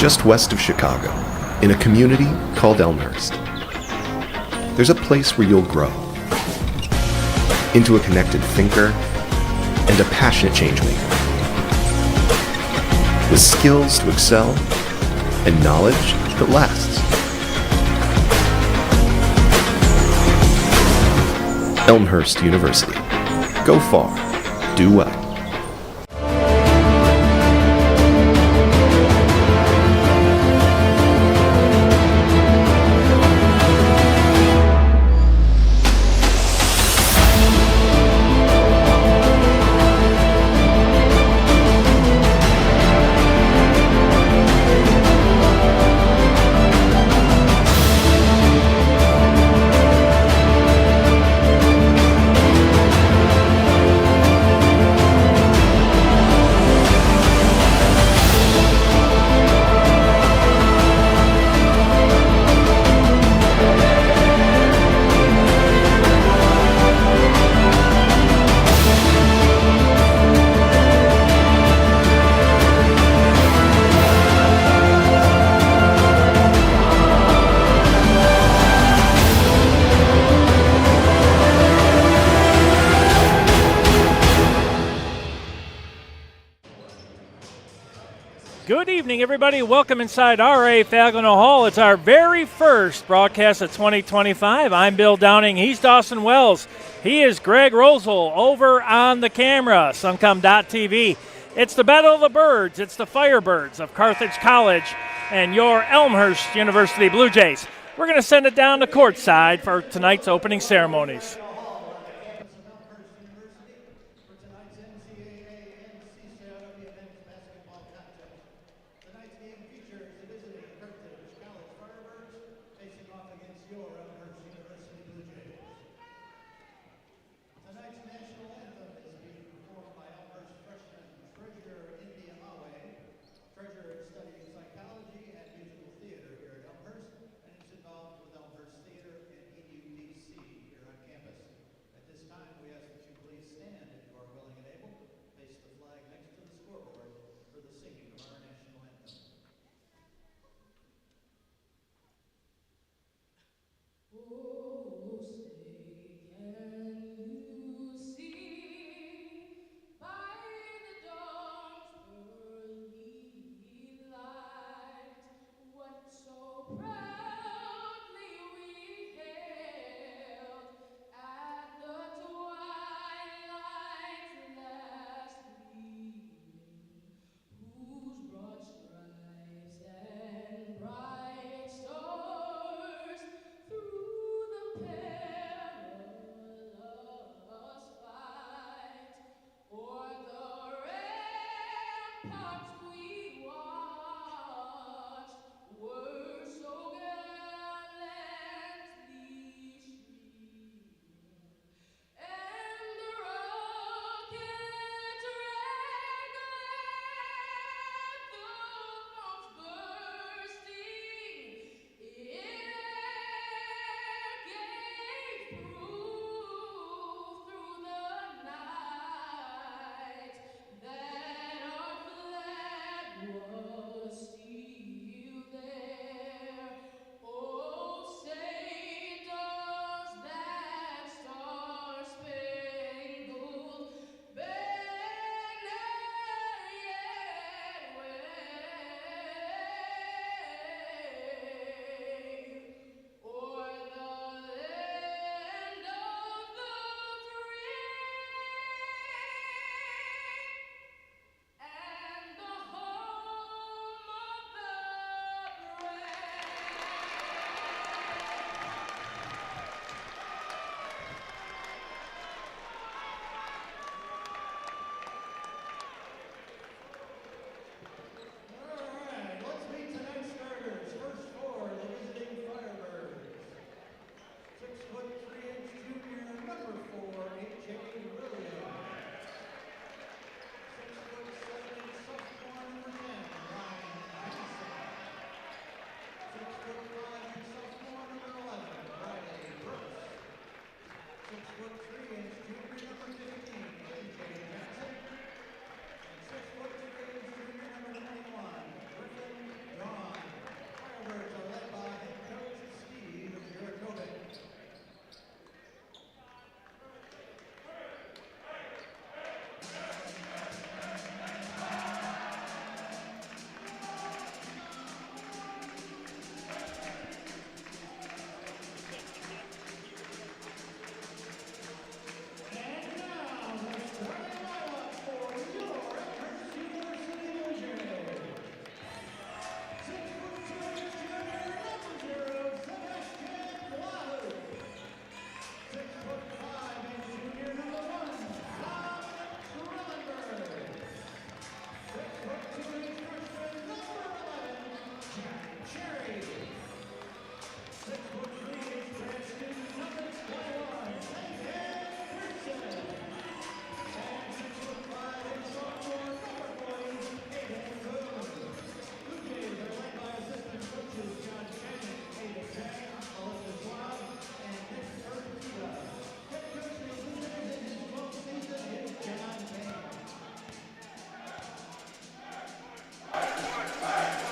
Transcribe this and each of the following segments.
Just west of Chicago, in a community called Elmhurst, there's a place where you'll grow into a connected thinker and a passionate changemaker, with skills to excel and knowledge that lasts. Elmhurst University. Go far, do well. Good evening, everybody. Welcome inside RA Falconer Hall. It's our very first broadcast of 2025. I'm Bill Downing. He's Dawson Wells. He is Greg Rosel over on the camera, Suncom.tv. It's the Battle of the Birds. It's the Firebirds of Carthage College and your Elmhurst University Blue Jays. We're going to send it down to courtside for tonight's opening ceremonies. Campus.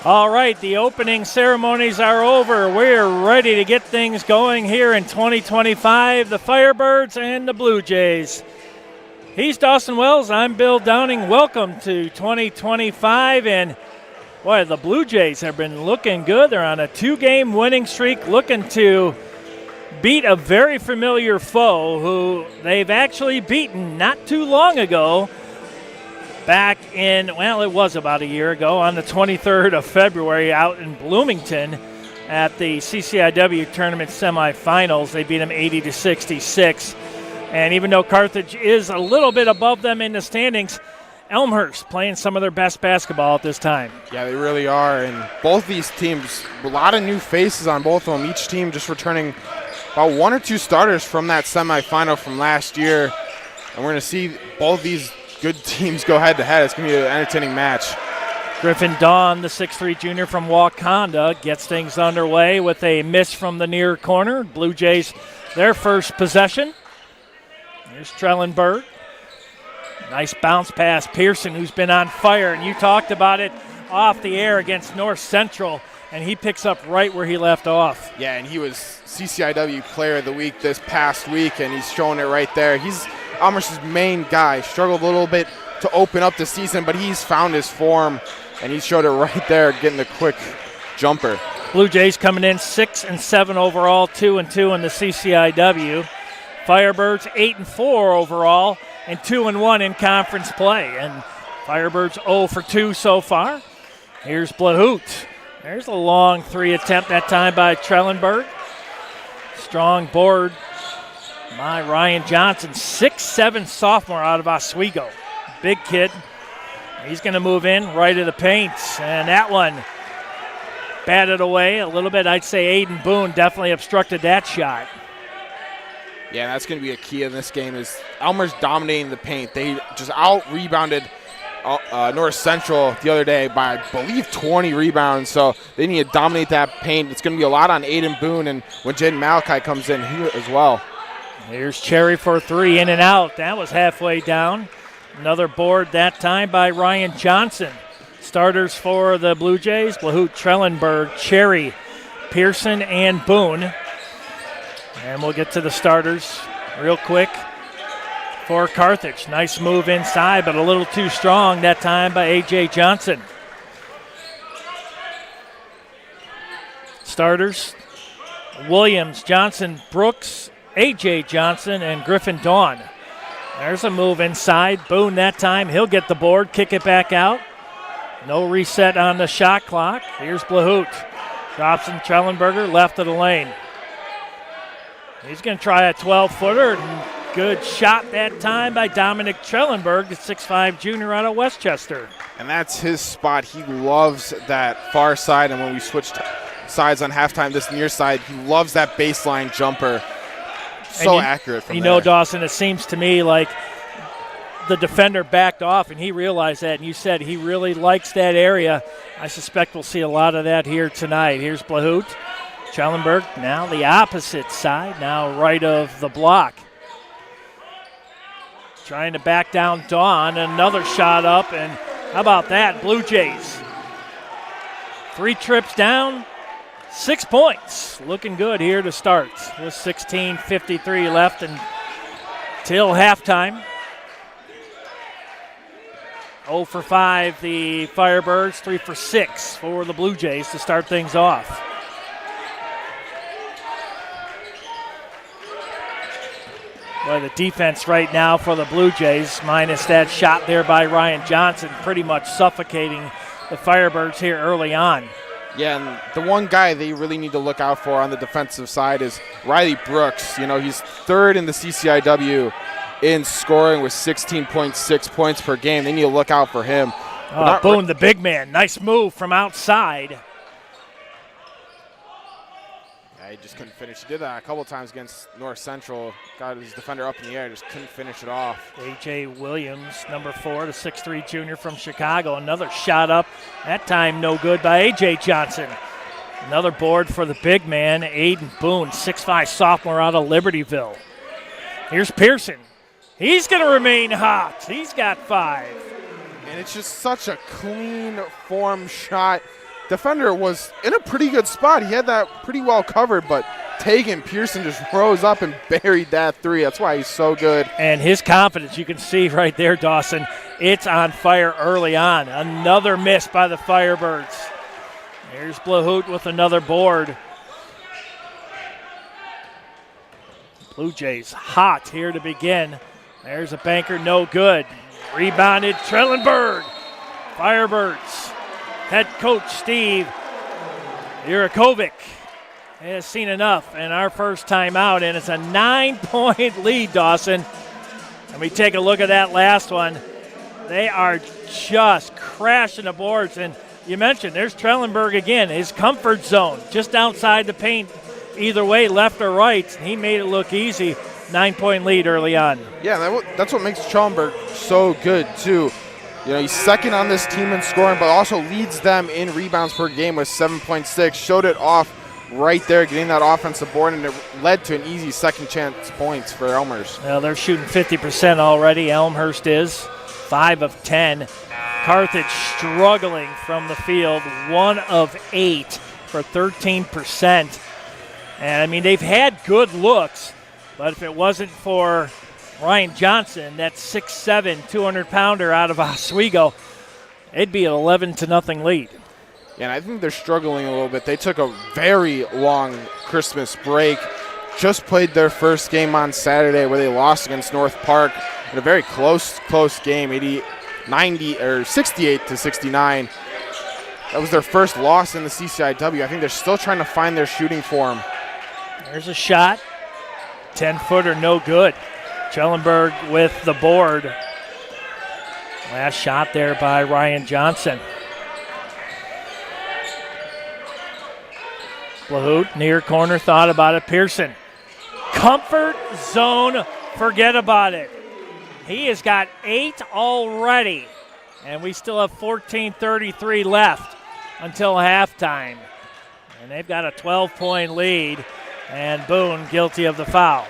All right, the opening ceremonies are over. We're ready to get things going here in 2025, the Firebirds and the Blue Jays. He's Dawson Wells. I'm Bill Downing. Welcome to 2025. And, boy, the Blue Jays have been looking good. They're on a 2-game winning streak, looking to beat a very familiar foe who they've actually beaten not too long ago. Back in, well, it was about a year ago, on the 23rd of February out in Bloomington at the CCIW tournament semifinals. They beat them 80-66. And even though Carthage is a little bit above them in the standings, Elmhurst playing some of their best basketball at this time. Yeah, they really are. And both these teams, a lot of new faces on both of them. Each team just returning about 1 or 2 starters from that semifinal from last year. And we're going to see both these good teams go head-to-head. It's going to be an entertaining match. Griffin Dawn, the 6'3 junior from Wakanda, gets things underway with a miss from the near corner. Blue Jays, their first possession. Here's Trellenberg. Nice bounce pass. Pearson, who's been on fire, and you talked about it off the air against North Central, and he picks up right where he left off. Yeah, and he was CCIW Player of the Week this past week, and he's showing it right there. He's Elmhurst's main guy. Struggled a little bit to open up the season, but he's found his form, and he showed it right there, getting the quick jumper. Blue Jays coming in 6-7 overall, 2-2 in the CCIW. Firebirds 8-4 overall, and 2-1 in conference play. And Firebirds 0 for 2 so far. Here's Blahout. There's a long 3 attempt that time by Trellenberg. Strong board by Ryan Johnson, 6'7 sophomore out of Oswego. Big kid. He's going to move in right of the paint, and that one batted away a little bit. I'd say Aiden Boone definitely obstructed that shot. Yeah, that's going to be a key in this game is Elmhurst dominating the paint. They just out-rebounded North Central the other day by, I believe, 20 rebounds. So they need to dominate that paint. It's going to be a lot on Aiden Boone, and when Jaden Malachi comes in, he as well. Here's Cherry for 3, in and out. That was halfway down. Another board that time by Ryan Johnson. Starters for the Blue Jays, Blahout, Trellenberg, Cherry, Pearson, and Boone. And we'll get to the starters real quick for Carthage. Nice move inside, but a little too strong that time by A.J. Johnson. Starters, Williams, Johnson, Brooks, A.J. Johnson, and Griffin Dawn. There's a move inside. Boone that time. He'll get the board, kick it back out. No reset on the shot clock. Here's Blahout. Dobson, Trellenberger, left of the lane. He's going to try a 12-footer. Good shot that time by Dominic Trellenberg, the 6'5 junior out of Westchester. And that's his spot. He loves that far side, and when we switched sides on halftime, this near side, he loves that baseline jumper. So accurate from there. You know, Dawson, it seems to me like the defender backed off, and he realized that, and you said he really likes that area. I suspect we'll see a lot of that here tonight. Here's Blahout. Trellenberg now the opposite side, now right of the block. Trying to back down Dawn. Another shot up, and how about that? Blue Jays. 3 trips down, 6 points. Looking good here to start. With 16:53 left until halftime. 0 for 5 the Firebirds, 3 for 6 for the Blue Jays to start things off. Well, the defense right now for the Blue Jays, minus that shot there by Ryan Johnson, pretty much suffocating the Firebirds here early on. Yeah, and the one guy they really need to look out for on the defensive side is Riley Brooks. You know, he's 3rd in the CCIW in scoring with 16.6 points per game. They need to look out for him. Boone, the big man. Nice move from outside. He just couldn't finish. He did that a couple times against North Central. Got his defender up in the air, just couldn't finish it off. A.J. Williams, number 4, the 6'3 junior from Chicago. Another shot up, that time no good by A.J. Johnson. Another board for the big man, Aiden Boone, 6'5 sophomore out of Libertyville. Here's Pearson. He's going to remain hot. He's got 5. And it's just such a clean form shot. defender was in a pretty good spot. He had that pretty well covered, but Tegan Pearson just rose up and buried that three. That's why he's so good. And his confidence, you can see right there, Dawson, it's on fire early on. Another miss by the Firebirds. Here's Blahout with another board. Blue Jays hot here to begin. There's a banker, no good. Rebounded Trellenberg. Firebirds. Head coach Steve Jurakovic has seen enough, and our first time out, and it's a 9-point lead, Dawson. And we take a look at that last one. They are just crashing the boards, and you mentioned there's Trellenberg again, his comfort zone, just outside the paint, either way, left or right. He made it look easy. 9-point lead early on. Yeah, that's what makes Trellenberg so good, too. You know, he's second on this team in scoring, but also leads them in rebounds per game with 7.6. Showed it off right there, getting that offensive board, and it led to an easy second chance points for Elmhurst. Well, they're shooting 50% already. Elmhurst is 5 of 10. Carthage struggling from the field, 1 of 8 for 13%. And, I mean, they've had good looks, but if it wasn't for Ryan Johnson, that 6'7", 200-pounder out of Oswego, it'd be an 11-0 lead. Yeah, and I think they're struggling a little bit. They took a very long Christmas break, just played their first game on Saturday where they lost against North Park in a very close game, 68-69. That was their first loss in the CCIW. I think they're still trying to find their shooting form. There's a shot. 10-footer, no good. Trellenberg with the board. Last shot there by Ryan Johnson. Blahout, near corner, thought about it. Pearson. Comfort zone, forget about it. He has got 8 already, and we still have 14:33 left until halftime. And they've got a 12-point lead, and Boone guilty of the foul.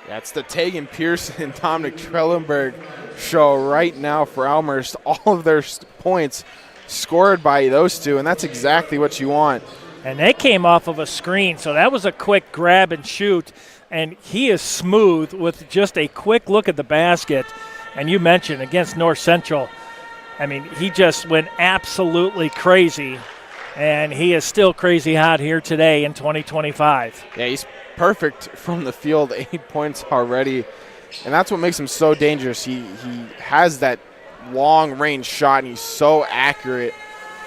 That's the Tegan Pearson and Dominic Trellenberg show right now for Elmhurst. All of their points scored by those two, and that's exactly what you want. And they came off of a screen, so that was a quick grab and shoot. And he is smooth with just a quick look at the basket. And you mentioned against North Central, I mean, he just went absolutely crazy. And he is still crazy hot here today in 2025. Yeah, he's perfect from the field, 8 points already. And that's what makes him so dangerous. He has that long-range shot, and he's so accurate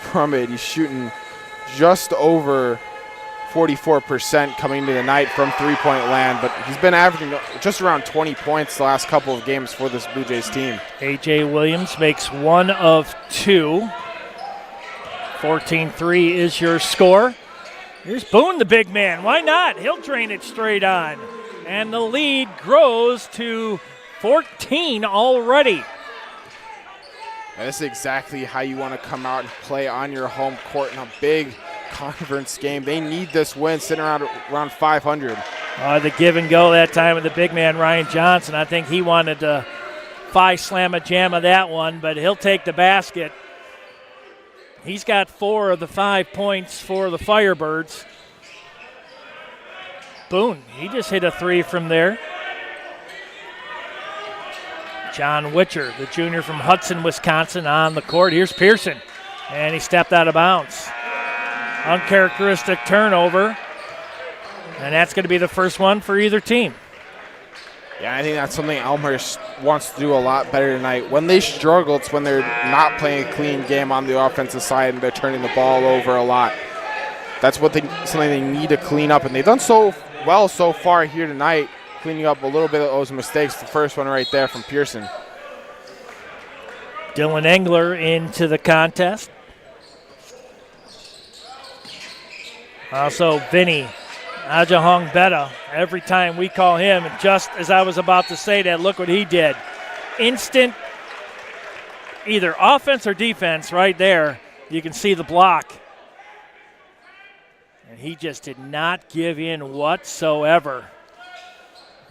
from it. He's shooting just over 44% coming into the night from three-point land, but he's been averaging just around 20 points the last couple of games for this Blue Jays team. A.J. Williams makes 1 of 2. 14-3 is your score. Here's Boone, the big man. Why not? He'll drain it straight on. And the lead grows to 14 already. And this is exactly how you want to come out and play on your home court in a big conference game. They need this win, sitting around 500. The give and go that time with the big man, Ryan Johnson. I think he wanted to slam-a-jamma that one, but he'll take the basket. He's got 4 of the 5 points for the Firebirds. Boone, he just hit a 3 from there. John Witcher, the junior from Hudson, Wisconsin, on the court. Here's Pearson, and he stepped out of bounds. Uncharacteristic turnover, and that's going to be the first one for either team. Yeah, I think that's something Elmhurst wants to do a lot better tonight. When they struggle, it's when they're not playing a clean game on the offensive side and they're turning the ball over a lot. That's something they need to clean up, and they've done so well so far here tonight, cleaning up a little bit of those mistakes. The first one right there from Pearson. Dylan Engler into the contest. Also, Vinny Ajahong Betta. Every time we call him, and just as I was about to say that, look what he did. Instant, either offense or defense right there. You can see the block. And he just did not give in whatsoever.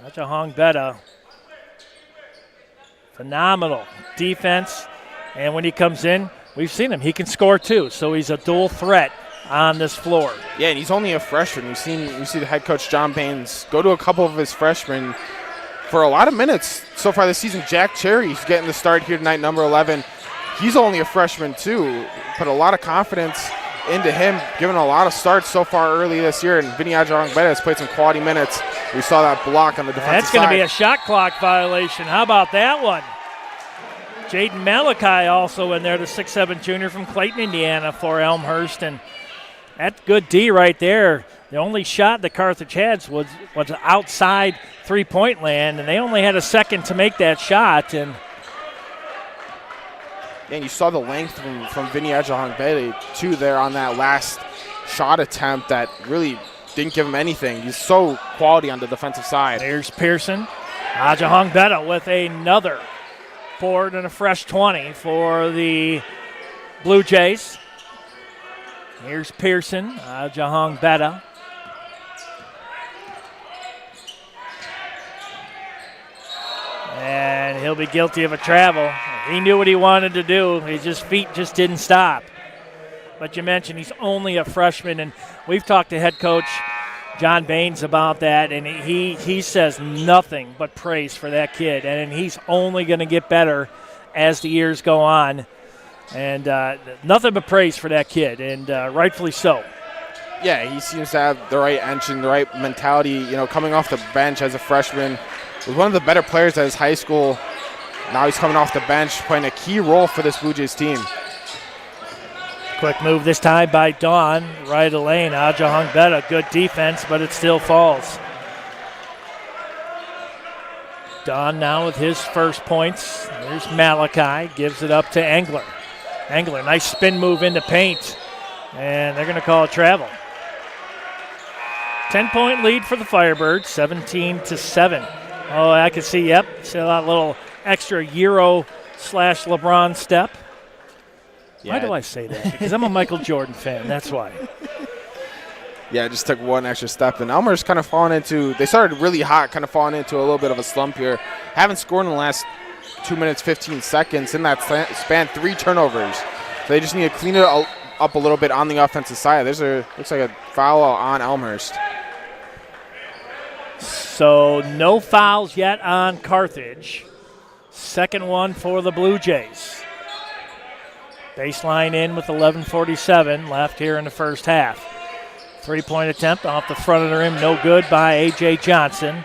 Ajahong Betta, phenomenal defense. And when he comes in, we've seen him. He can score too, so he's a dual threat on this floor. Yeah, and he's only a freshman. We see the head coach John Baines go to a couple of his freshmen for a lot of minutes so far this season. Jack Cherry's getting the start here tonight, number 11. He's only a freshman too. Put a lot of confidence into him, given a lot of starts so far early this year. And Vinny Ajarongbeda has played some quality minutes. We saw that block on the defensive That's going to side. be a shot clock violation. How about that one? Jaden Malachi also in there, the 6'7 junior from Clayton, Indiana for Elmhurst. And that's good D right there. The only shot that Carthage had was outside three-point land, and they only had a second to make that shot. And you saw the length from Vinny Ajarongbeda too there on that last shot attempt that really didn't give him anything. He's so quality on the defensive side. There's Pearson. Ajarongbeda with another board and a fresh 20 for the Blue Jays. Here's Pearson, Ajarongbeda. And he'll be guilty of a travel. He knew what he wanted to do. His feet just didn't stop. But you mentioned he's only a freshman, and we've talked to head coach John Baines about that, and he says nothing but praise for that kid, and he's only going to get better as the years go on. And nothing but praise for that kid, and rightfully so. Yeah, he seems to have the right engine, the right mentality. Coming off the bench as a freshman, was one of the better players at his high school. Now he's coming off the bench, playing a key role for this Blue Jays team. Quick move this time by Dawn, right of the lane. Ajarongbeda, good defense, but it still falls. Dawn now with his first points. There's Malachi, gives it up to Engler. Engler, nice spin move into paint, and they're going to call a travel. 10-point lead for the Firebirds, 17-7. Oh, I can see, yep, see a little extra Euro/LeBron step. Yeah. Why do I say that? Because I'm a Michael Jordan fan, that's why. Yeah, just took one extra step, and Elmer's kind of fallen into – they started really hot, kind of falling into a little bit of a slump here. Haven't scored in the last 2 minutes, 15 seconds. In that span, 3 turnovers. So they just need to clean it up a little bit on the offensive side. Looks like a foul on Elmhurst. So no fouls yet on Carthage. Second one for the Blue Jays. Baseline in with 11:47 left here in the first half. 3-point attempt off the front of the rim, no good by A.J. Johnson.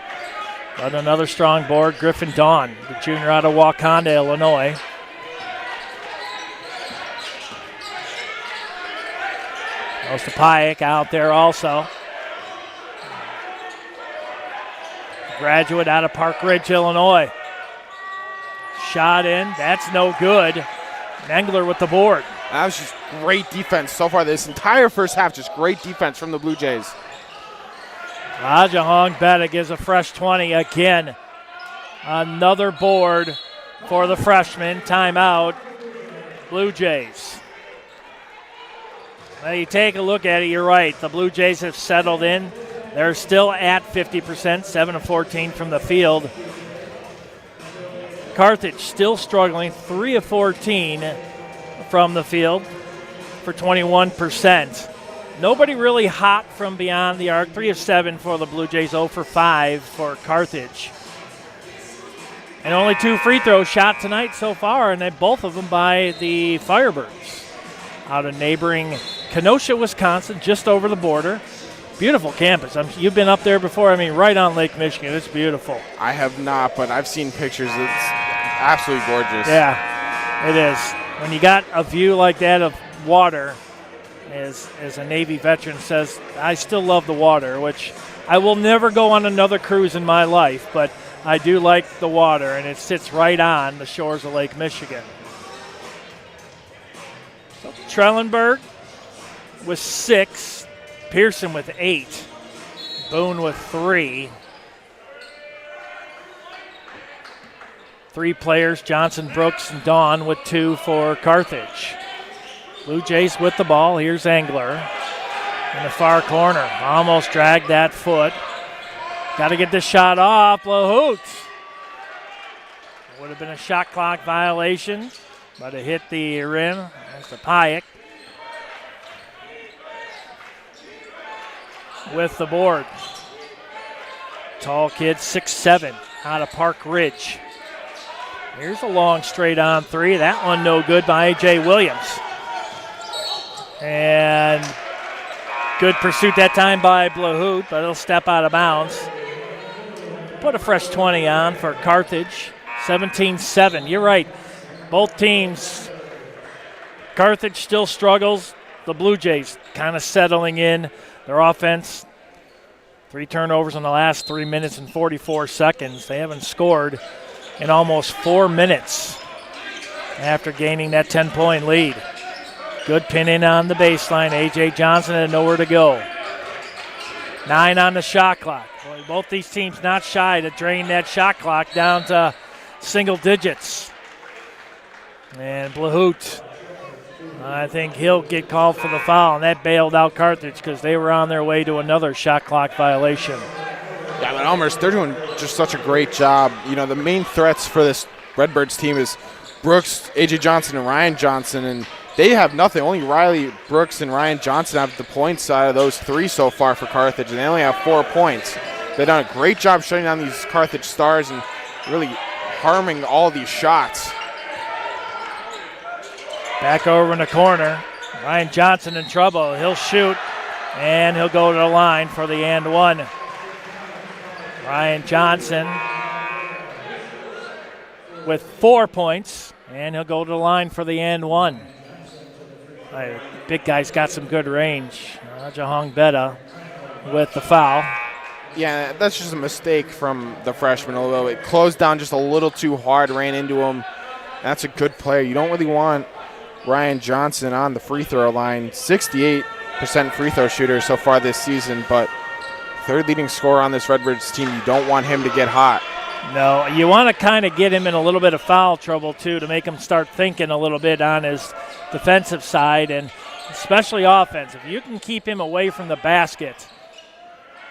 But another strong board, Griffin Dawn, the junior out of Wakanda, Illinois. Goes to Payek out there also. Graduate out of Park Ridge, Illinois. Shot in, that's no good. Engler with the board. That was just great defense so far this entire first half, just great defense from the Blue Jays. Ajarongbeda gives a fresh 20 again. Another board for the freshman. Timeout, Blue Jays. Now you take a look at it, you're right. The Blue Jays have settled in. They're still at 50%, 7 of 14 from the field. Carthage still struggling, 3 of 14 from the field for 21%. Nobody really hot from beyond the arc. 3 of 7 for the Blue Jays, 0 for 5 for Carthage. And only 2 free throws shot tonight so far, and both of them by the Firebirds out of neighboring Kenosha, Wisconsin, just over the border. Beautiful campus. You've been up there before. Right on Lake Michigan. It's beautiful. I have not, but I've seen pictures. It's absolutely gorgeous. Yeah, it is. When you got a view like that of water, as a Navy veteran says, I still love the water, which I will never go on another cruise in my life, but I do like the water, and it sits right on the shores of Lake Michigan. So Trellenberg with 6. Pearson with 8. Boone with 3. 3 players, Johnson, Brooks, and Dawn with 2 for Carthage. Blue Jays with the ball. Here's Engler in the far corner. Almost dragged that foot. Got to get this shot off. LaHoot. Would have been a shot clock violation. But it hit the rim. That's the Pyatt with the board. Tall kid, 6'7", out of Park Ridge. Here's a long straight-on three. That one no good by A.J. Williams. And good pursuit that time by Blahout, but it'll step out of bounds. Put a fresh 20 on for Carthage. 17-7. You're right. Both teams. Carthage still struggles. The Blue Jays kind of settling in. Their offense, 3 turnovers in the last 3 minutes and 44 seconds. They haven't scored in almost 4 minutes after gaining that 10-point lead. Good pin in on the baseline. A.J. Johnson had nowhere to go. 9 on the shot clock. Boy, both these teams not shy to drain that shot clock down to single digits. And Blahout, I think he'll get called for the foul, and that bailed out Carthage because they were on their way to another shot clock violation. Yeah, but Elmhurst, they're doing just such a great job. You know, the main threats for this Redbirds team is Brooks, A.J. Johnson, and Ryan Johnson, and they have nothing. Only Riley Brooks and Ryan Johnson have the point side of those 3 so far for Carthage, and they only have 4 points. They've done a great job shutting down these Carthage stars and really harming all these shots. Back over in the corner. Ryan Johnson in trouble. He'll shoot, and he'll go to the line for the and one. Ryan Johnson with 4 points, and he'll go to the line for the and one. Big guy's got some good range. Jahong Betta with the foul. Yeah, that's just a mistake from the freshman a little bit. Closed down just a little too hard, ran into him. That's a good player. You don't really want Ryan Johnson on the free throw line. 68% free throw shooter so far this season, but third leading scorer on this Redbirds team. You don't want him to get hot. No, you want to kind of get him in a little bit of foul trouble, too, to make him start thinking a little bit on his defensive side, and especially offensive. You can keep him away from the basket,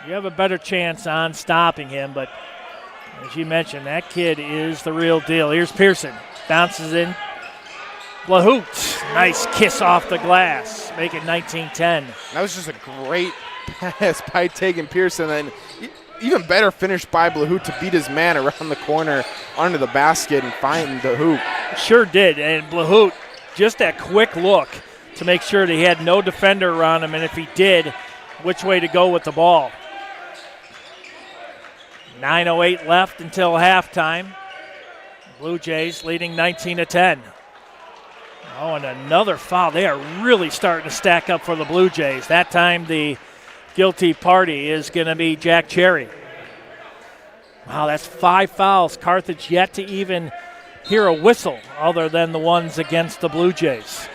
you have a better chance on stopping him. But as you mentioned, that kid is the real deal. Here's Pearson. Bounces in. Blahout. Nice kiss off the glass. Make it 19-10. That was just a great pass by Tegan Pearson. And even better finish by Blahout to beat his man around the corner under the basket and find the hoop. Sure did. And Blahout, just that quick look to make sure that he had no defender around him, and if he did, which way to go with the ball. 9:08 left until halftime. Blue Jays leading 19-10. Oh, and another foul. They are really starting to stack up for the Blue Jays. That time the guilty party is going to be Jack Cherry. Wow, that's 5 fouls. Carthage yet to even hear a whistle other than the ones against the Blue Jays.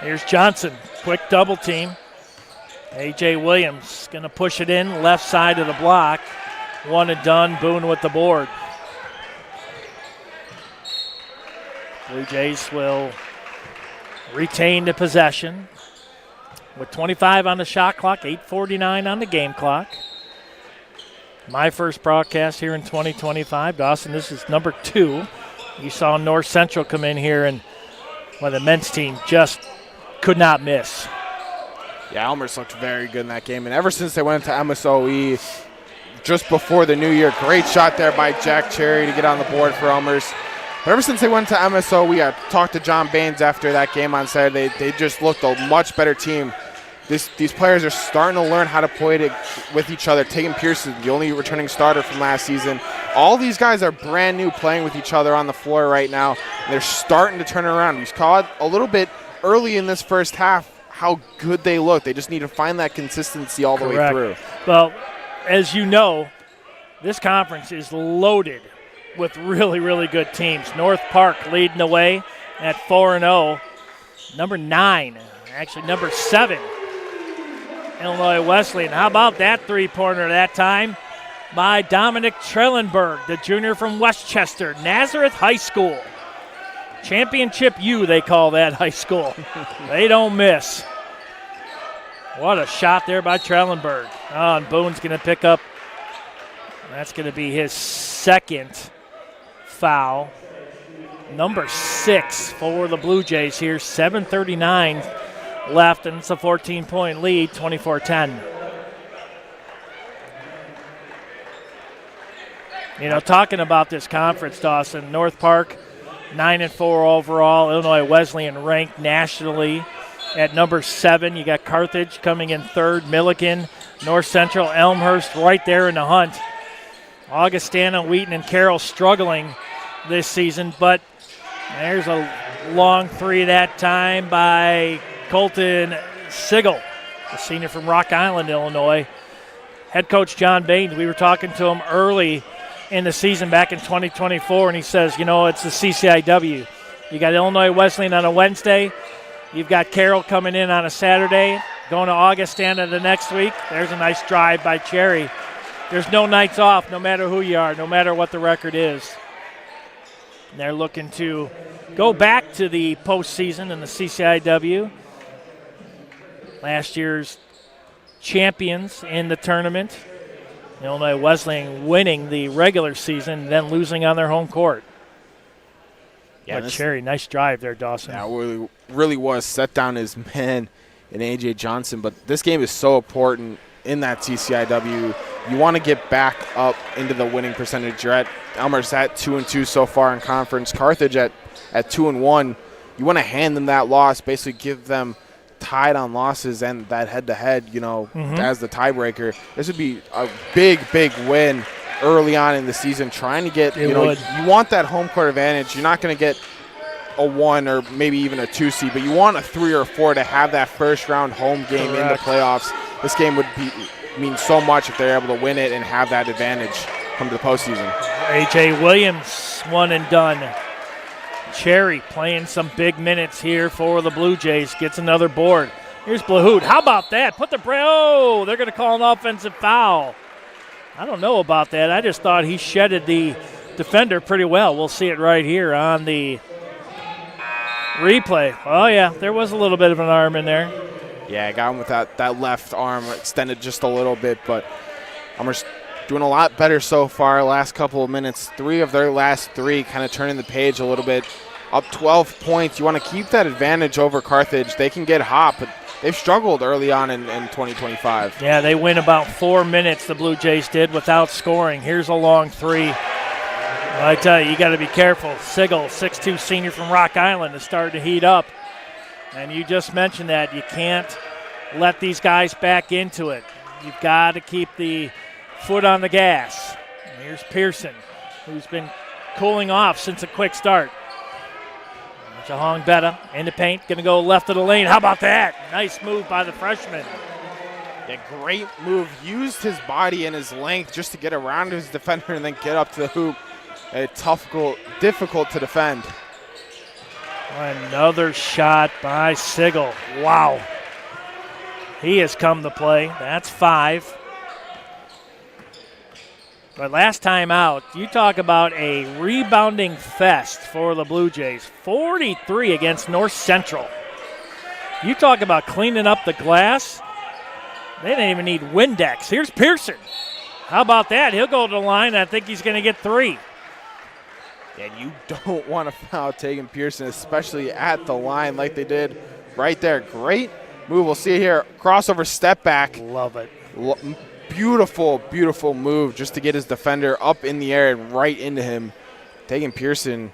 Here's Johnson. Quick double team. A.J. Williams going to push it in, left side of the block. One and done, Boone with the board. Blue Jays will retain the possession with 25 on the shot clock, 8:49 on the game clock. My first broadcast here in 2025. Dawson, this is number 2. You saw North Central come in here, and the men's team just could not miss. Yeah, Elmhurst looked very good in that game. And ever since they went to MSOE just before the new year, great shot there by Jack Cherry to get on the board for Elmhurst. But ever since they went to MSOE, I talked to John Baines after that game on Saturday. They just looked a much better team. These players are starting to learn how to play with each other. Tegan Pearson, the only returning starter from last season. All these guys are brand new playing with each other on the floor right now. They're starting to turn it around. We saw it a little bit early in this first half, how good they look. They just need to find that consistency all the way through. Well, as you know, this conference is loaded with really, really good teams. North Park leading the way at 4-0. Number 9, actually number 7, Illinois Wesleyan. How about that three-pointer that time by Dominic Trellenberg, the junior from Westchester, Nazareth High School. Championship U, they call that high school. They don't miss. What a shot there by Trellenberg. Oh, and Boone's going to pick up. That's going to be his second foul. number 6 for the Blue Jays here. 7:39 left, and it's a 14-point lead, 24-10. You know, talking about this conference, Dawson, North Park, 9-4 overall. Illinois Wesleyan ranked nationally at number 7. You got Carthage coming in 3rd, Milligan, North Central, Elmhurst right there in the hunt. Augustana, Wheaton, and Carroll struggling this season, but there's a long 3 that time by Colton Sigel, a senior from Rock Island, Illinois. Head coach John Bain, we were talking to him early in the season back in 2024, and he says, you know, it's the CCIW. You got Illinois Wesleyan on a Wednesday. You've got Carroll coming in on a Saturday, going to Augustana the next week. There's a nice drive by Cherry. There's no nights off, no matter who you are, no matter what the record is. And they're looking to go back to the postseason in the CCIW. Last year's champions in the tournament. Illinois Wesleyan winning the regular season, then losing on their home court. Yeah, but Cherry, nice drive there, Dawson. Yeah, it really was. Set down his man in A.J. Johnson. But this game is so important in that CCIW. You want to get back up into the winning percentage. You're at Elmhurst at 2-2 so far in conference. Carthage at 2-1. You want to hand them that loss, basically give them tied on losses and that head-to-head, you know, as the tiebreaker. This would be a big, big win early on in the season, trying to get, you want that home court advantage. You're not going to get a 1 or maybe even a 2 seed, but you want a 3 or 4 to have that first round home game in the playoffs. This game would mean so much if they're able to win it and have that advantage come to the postseason. A.J. Williams, one and done. Cherry playing some big minutes here for the Blue Jays. Gets another board. Here's Blahoud. How about that? Put the they're going to call an offensive foul. I don't know about that. I just thought he shedded the defender pretty well. We'll see it right here on the replay. Oh, yeah, there was a little bit of an arm in there. Yeah, I got him with that left arm extended just a little bit, but Elmhurst doing a lot better so far last couple of minutes. 3 of their last 3 kind of turning the page a little bit. Up 12 points. You want to keep that advantage over Carthage. They can get hot, but they've struggled early on in 2025. Yeah, they win about 4 minutes, the Blue Jays did, without scoring. Here's a long 3. Well, I tell you got to be careful. Sigel, 6'2", senior from Rock Island, is starting to heat up. And you just mentioned that. You can't let these guys back into it. You've got to keep the foot on the gas. And here's Pearson, who's been cooling off since a quick start. Jahong Betta in the paint, going to go left of the lane. How about that? Nice move by the freshman. Yeah, great move. Used his body and his length just to get around his defender and then get up to the hoop. Difficult to defend. Another shot by Sigel. Wow. He has come to play. That's 5. But last time out, you talk about a rebounding fest for the Blue Jays. 43 against North Central. You talk about cleaning up the glass. They didn't even need Windex. Here's Pearson. How about that? He'll go to the line. I think he's going to get 3. And you don't want to foul Tegan Pearson, especially at the line like they did right there. Great move. We'll see here. Crossover step back. Love it. Beautiful, beautiful move just to get his defender up in the air and right into him. Tegan Pearson,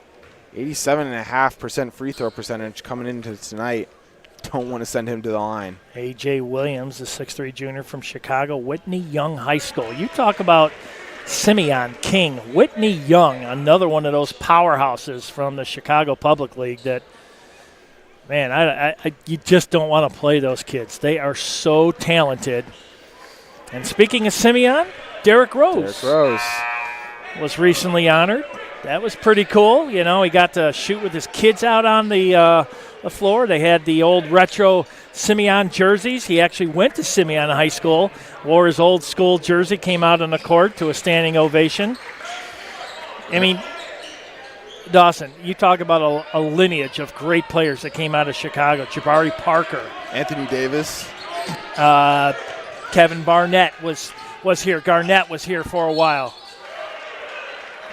87.5% free throw percentage coming into tonight. Don't want to send him to the line. A.J. Williams, the 6'3" junior from Chicago, Whitney Young High School. You talk about Simeon, King, Whitney Young, another one of those powerhouses from the Chicago Public League that, man, you just don't want to play those kids. They are so talented. And speaking of Simeon, Derek Rose was recently honored. That was pretty cool. You know, he got to shoot with his kids out on the floor. They had the old retro Simeon jerseys. He actually went to Simeon High School, wore his old school jersey, came out on the court to a standing ovation. I mean, Dawson, you talk about a lineage of great players that came out of Chicago. Jabari Parker. Anthony Davis. Kevin Barnett was here. Garnett was here for a while.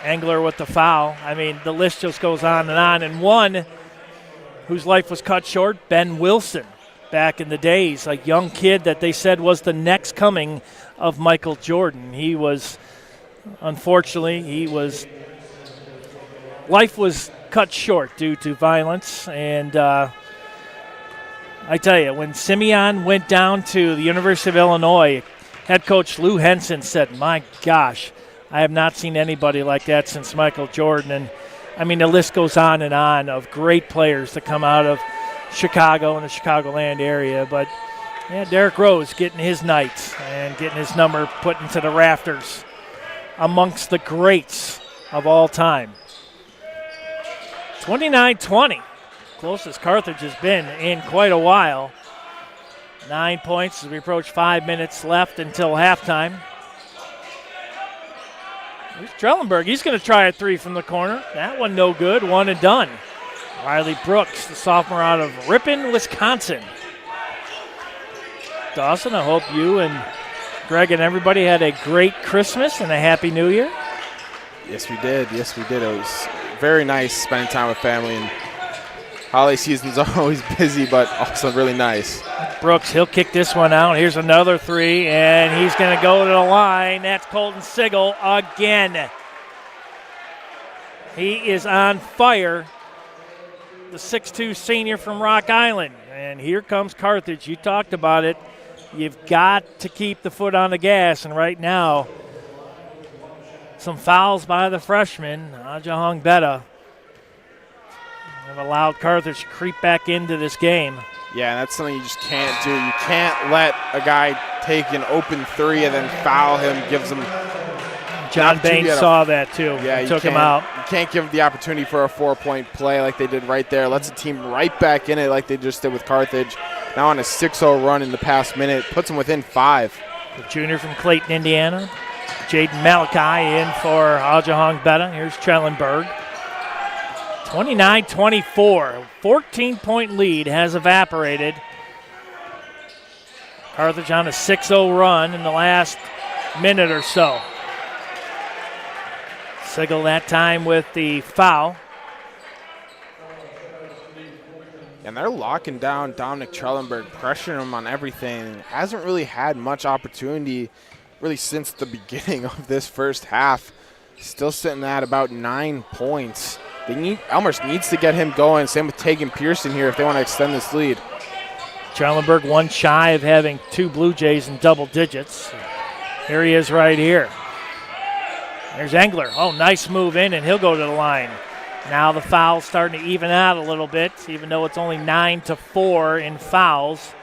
Engler with the foul. I mean, the list just goes on. And one whose life was cut short, Ben Wilson, back in the days, a young kid that they said was the next coming of Michael Jordan. He was, unfortunately, life was cut short due to violence. And I tell you, when Simeon went down to the University of Illinois, head coach Lou Henson said, my gosh, I have not seen anybody like that since Michael Jordan. And, I mean, the list goes on and on of great players that come out of Chicago and the Chicagoland area. But, yeah, Derrick Rose getting his night and getting his number put into the rafters amongst the greats of all time. 29-20, closest Carthage has been in quite a while. 9 points as we approach 5 minutes left until halftime. Here's Trellenberg. He's going to try a three from the corner. That one no good. One and done. Riley Brooks, the sophomore out of Ripon, Wisconsin. Dawson, I hope you and Greg and everybody had a great Christmas and a Happy New Year. Yes, we did. It was very nice spending time with family, and holiday season's always busy, but also really nice. Brooks, he'll kick this one out. Here's another three, and he's going to go to the line. That's Colton Sigel again. He is on fire, the 6'2 senior from Rock Island. And here comes Carthage. You talked about it. You've got to keep the foot on the gas, and right now, some fouls by the freshman, Ajahong Betta, have allowed Carthage to creep back into this game. Yeah, that's something you just can't do. You can't let a guy take an open three and then foul him, gives him. John Baines saw that too. Yeah, took him out. You can't give him the opportunity for a 4-point play like they did right there. Lets the team right back in it like they just did with Carthage. Now on a 6-0 run in the past minute, puts them within 5. The junior from Clayton, Indiana, Jaden Malachi in for Ajahong Betta. Here's Trellenberg. 29-24, 14-point lead has evaporated. Carthage on a 6-0 run in the last minute or so. Sigel that time with the foul. And they're locking down Dominic Trellenberg, pressuring him on everything. Hasn't really had much opportunity really since the beginning of this first half. Still sitting at about 9 points. Elmhurst needs to get him going. Same with Tegan Pearson here if they want to extend this lead. Trellenberg one shy of having 2 Blue Jays in double digits. Here he is right here. There's Engler. Oh, nice move in, and he'll go to the line. Now the foul's starting to even out a little bit, even though it's only 9-4 in fouls.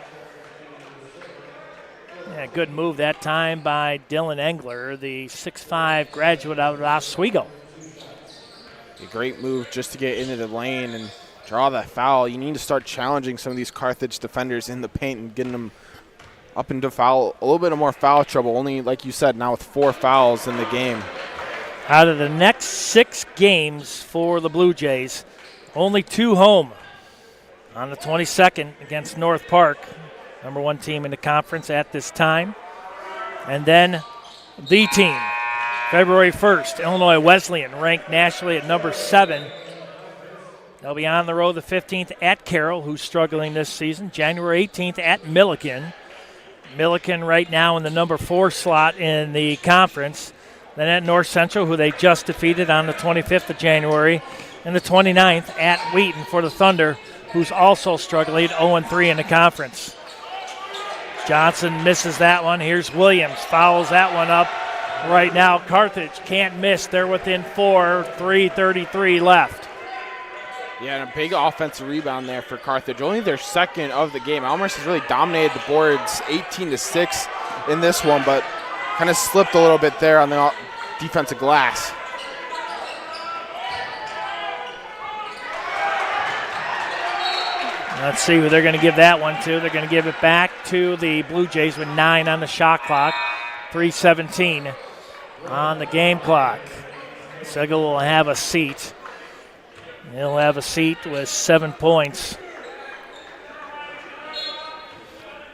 Yeah, good move that time by Dylan Engler, the 6'5 graduate out of Oswego. A great move just to get into the lane and draw that foul. You need to start challenging some of these Carthage defenders in the paint and getting them up into foul, a little bit of more foul trouble. Only, like you said, now with 4 fouls in the game. Out of the next 6 games for the Blue Jays, only 2 home. On the 22nd against North Park, number 1 team in the conference at this time. And then the team. February 1st, Illinois Wesleyan, ranked nationally at number 7. They'll be on the road the 15th at Carroll, who's struggling this season. January 18th at Milliken. Milliken right now in the number 4 slot in the conference. Then at North Central, who they just defeated on the 25th of January. And the 29th at Wheaton for the Thunder, who's also struggling 0-3 in the conference. Johnson misses that one. Here's Williams, fouls that one up. Right now, Carthage can't miss. They're within 4, 3:33 left. Yeah, and a big offensive rebound there for Carthage. Only their second of the game. Elmhurst has really dominated the boards 18-6 in this one, but kind of slipped a little bit there on the defensive glass. Let's see who they're going to give that one to. They're going to give it back to the Blue Jays with 9 on the shot clock. 3:17 on the game clock. Sigel will have a seat. He'll have a seat with 7 points.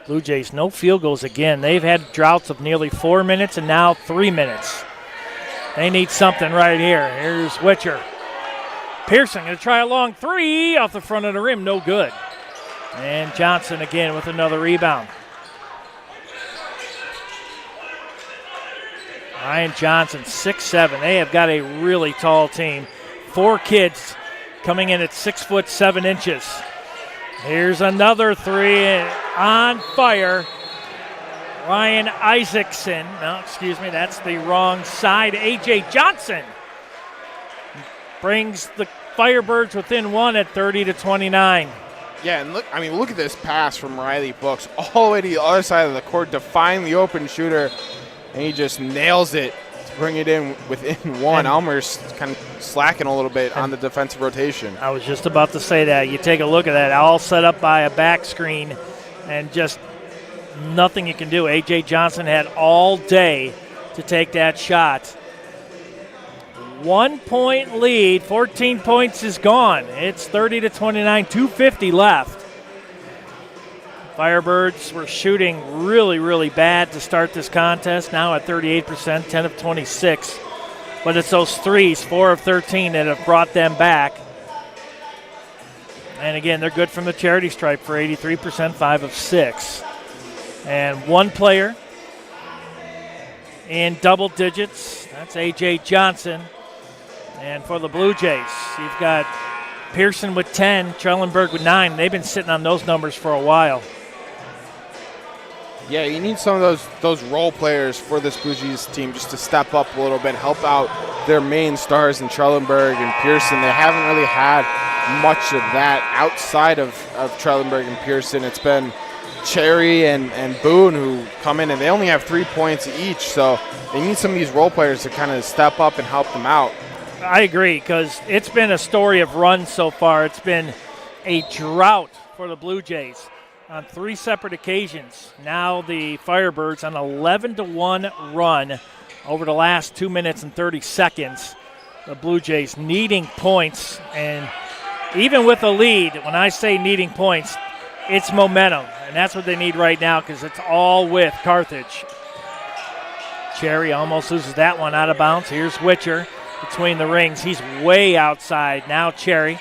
Blue Jays, no field goals again. They've had droughts of nearly 4 minutes and now 3 minutes. They need something right here. Here's Witcher. Pearson going to try a long three off the front of the rim. No good. And Johnson again with another rebound. Ryan Johnson, 6'7". They have got a really tall team. 4 kids coming in at 6'7". Here's another three on fire. Ryan Isaacson. No, excuse me, that's the wrong side. A.J. Johnson brings the Firebirds within 1 at 30-29. Yeah, and look at this pass from Riley Brooks all the way to the other side of the court to find the open shooter, and he just nails it to bring it in within 1. Elmhurst kind of slacking a little bit on the defensive rotation. I was just about to say that. You take a look at that, all set up by a back screen, and just nothing you can do. A.J. Johnson had all day to take that shot. 1 point lead, 14 points is gone. It's 30-29, 2:50 left. Firebirds were shooting really, really bad to start this contest, now at 38%, 10 of 26. But it's those threes, 4 of 13, that have brought them back. And again, they're good from the charity stripe for 83%, 5 of 6. And one player in double digits, that's A.J. Johnson. And for the Blue Jays, you've got Pearson with 10, Trellenberg with 9. They've been sitting on those numbers for a while. Yeah, you need some of those role players for this Blue Jays team just to step up a little bit, help out their main stars in Trellenberg and Pearson. They haven't really had much of that outside of Trellenberg and Pearson. It's been Cherry and Boone who come in, and they only have 3 points each, so they need some of these role players to kind of step up and help them out. I agree, because it's been a story of runs so far. It's been a drought for the Blue Jays on 3 separate occasions. Now the Firebirds on 11-1 run over the last 2 minutes and 30 seconds. The Blue Jays needing points, and even with a lead, when I say needing points, it's momentum, and that's what they need right now because it's all with Carthage. Cherry almost loses that one out of bounds. Here's Witcher between the rings. He's way outside. Now Cherry.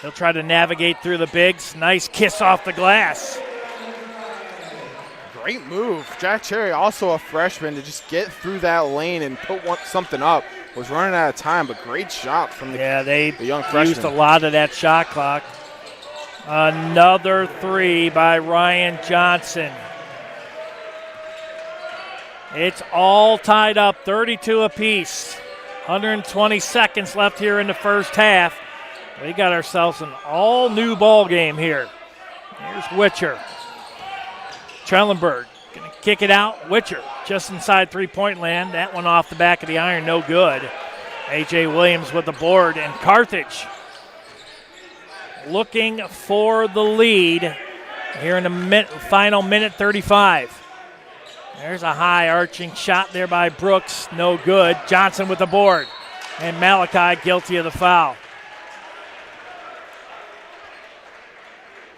He'll try to navigate through the bigs. Nice kiss off the glass. Great move. Jack Cherry, also a freshman, to just get through that lane and put something up. Was running out of time, but great shot from the young freshman. Used a lot of that shot clock. Another three by Ryan Johnson. It's all tied up, 32 apiece. 120 seconds left here in the first half. We got ourselves an all-new ball game here. Here's Witcher. Trellenberg going to kick it out. Witcher just inside three-point land. That one off the back of the iron, no good. A.J. Williams with the board, and Carthage looking for the lead here in the final minute 35. There's a high arching shot there by Brooks. No good. Johnson with the board. And Malachi guilty of the foul.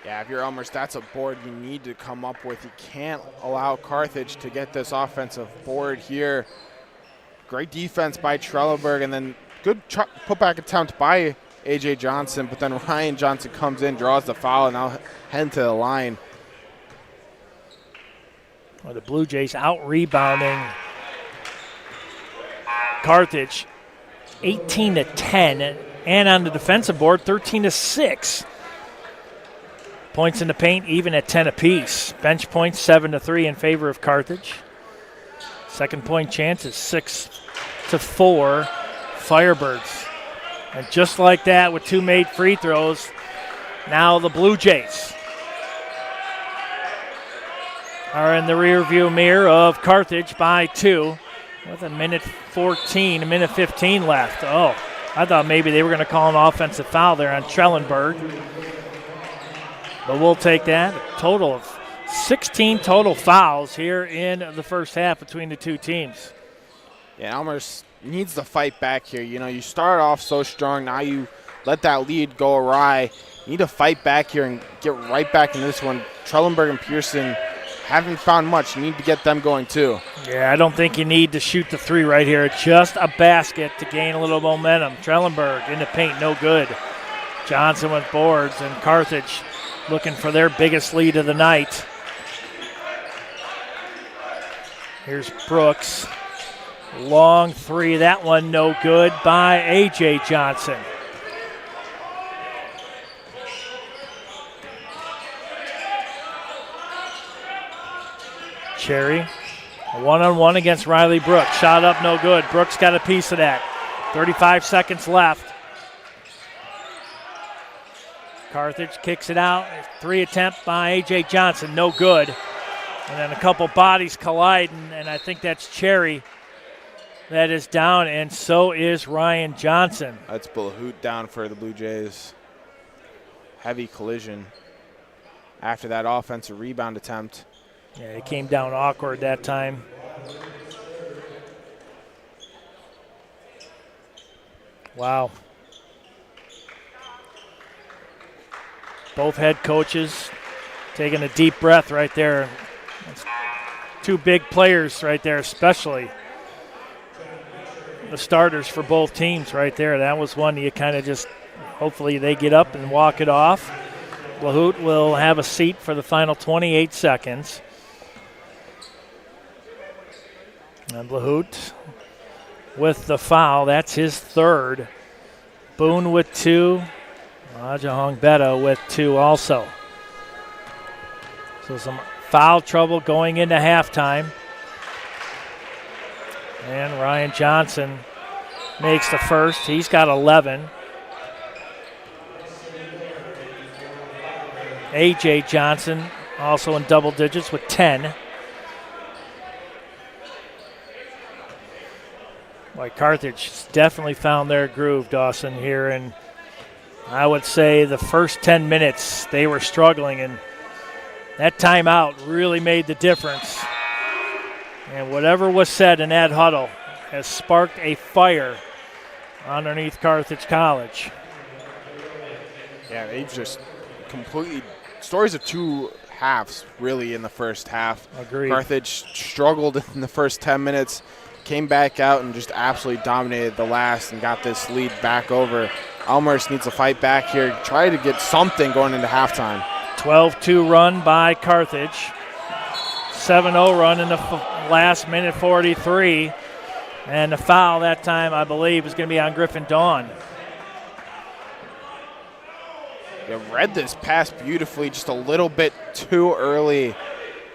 Yeah, if you're Elmhurst, that's a board you need to come up with. You can't allow Carthage to get this offensive board here. Great defense by Trellenberg, and then good putback attempt by A.J. Johnson, but then Ryan Johnson comes in, draws the foul, and now head to the line. Well, the Blue Jays out-rebounding Carthage 18-10, and on the defensive board 13-6. Points in the paint even at 10 apiece. Bench points 7-3 in favor of Carthage. Second point chance is 6-4 Firebirds. And just like that, with 2 made free throws, now the Blue Jays are in the rearview mirror of Carthage by 2 with a minute 15 left. Oh, I thought maybe they were going to call an offensive foul there on Trellenberg. But we'll take that. A total of 16 total fouls here in the first half between the two teams. Yeah, Elmhurst needs to fight back here. You know, you start off so strong. Now you let that lead go awry. You need to fight back here and get right back into this one. Trellenberg and Pearson haven't found much. You need to get them going too. Yeah, I don't think you need to shoot the three right here. Just a basket to gain a little momentum. Trellenberg in the paint, no good. Johnson with boards, and Carthage looking for their biggest lead of the night. Here's Brooks. Long three, that one no good by A.J. Johnson. Cherry, a one-on-one against Riley Brooks. Shot up, no good. Brooks got a piece of that. 35 seconds left. Carthage kicks it out. Three attempt by A.J. Johnson, no good. And then a couple bodies colliding, and I think that's Cherry that is down, and so is Ryan Johnson. That's Blahoot down for the Blue Jays. Heavy collision after that offensive rebound attempt. Yeah, it came down awkward that time. Wow. Both head coaches taking a deep breath right there. That's two big players right there, especially the starters for both teams right there. That was one you kind of just, hopefully they get up and walk it off. Blahoot will have a seat for the final 28 seconds. And Blahoot with the foul. That's his third. Boone with two. Ajahong Beta with two also. So some foul trouble going into halftime. And Ryan Johnson makes the first. He's got 11. A.J. Johnson also in double digits with 10. Like Carthage has definitely found their groove, Dawson, here. And I would say the first 10 minutes they were struggling, and that timeout really made the difference. And whatever was said in that huddle has sparked a fire underneath Carthage College. Yeah, they just completely – stories of two halves, really, in the first half. Agreed. Carthage struggled in the first 10 minutes, came back out and just absolutely dominated the last and got this lead back over. Elmhurst needs to fight back here, try to get something going into halftime. 12-2 run by Carthage. 7-0 run in the last minute 43. And the foul that time, I believe, is going to be on Griffin Dawn. They read this pass beautifully, just a little bit too early,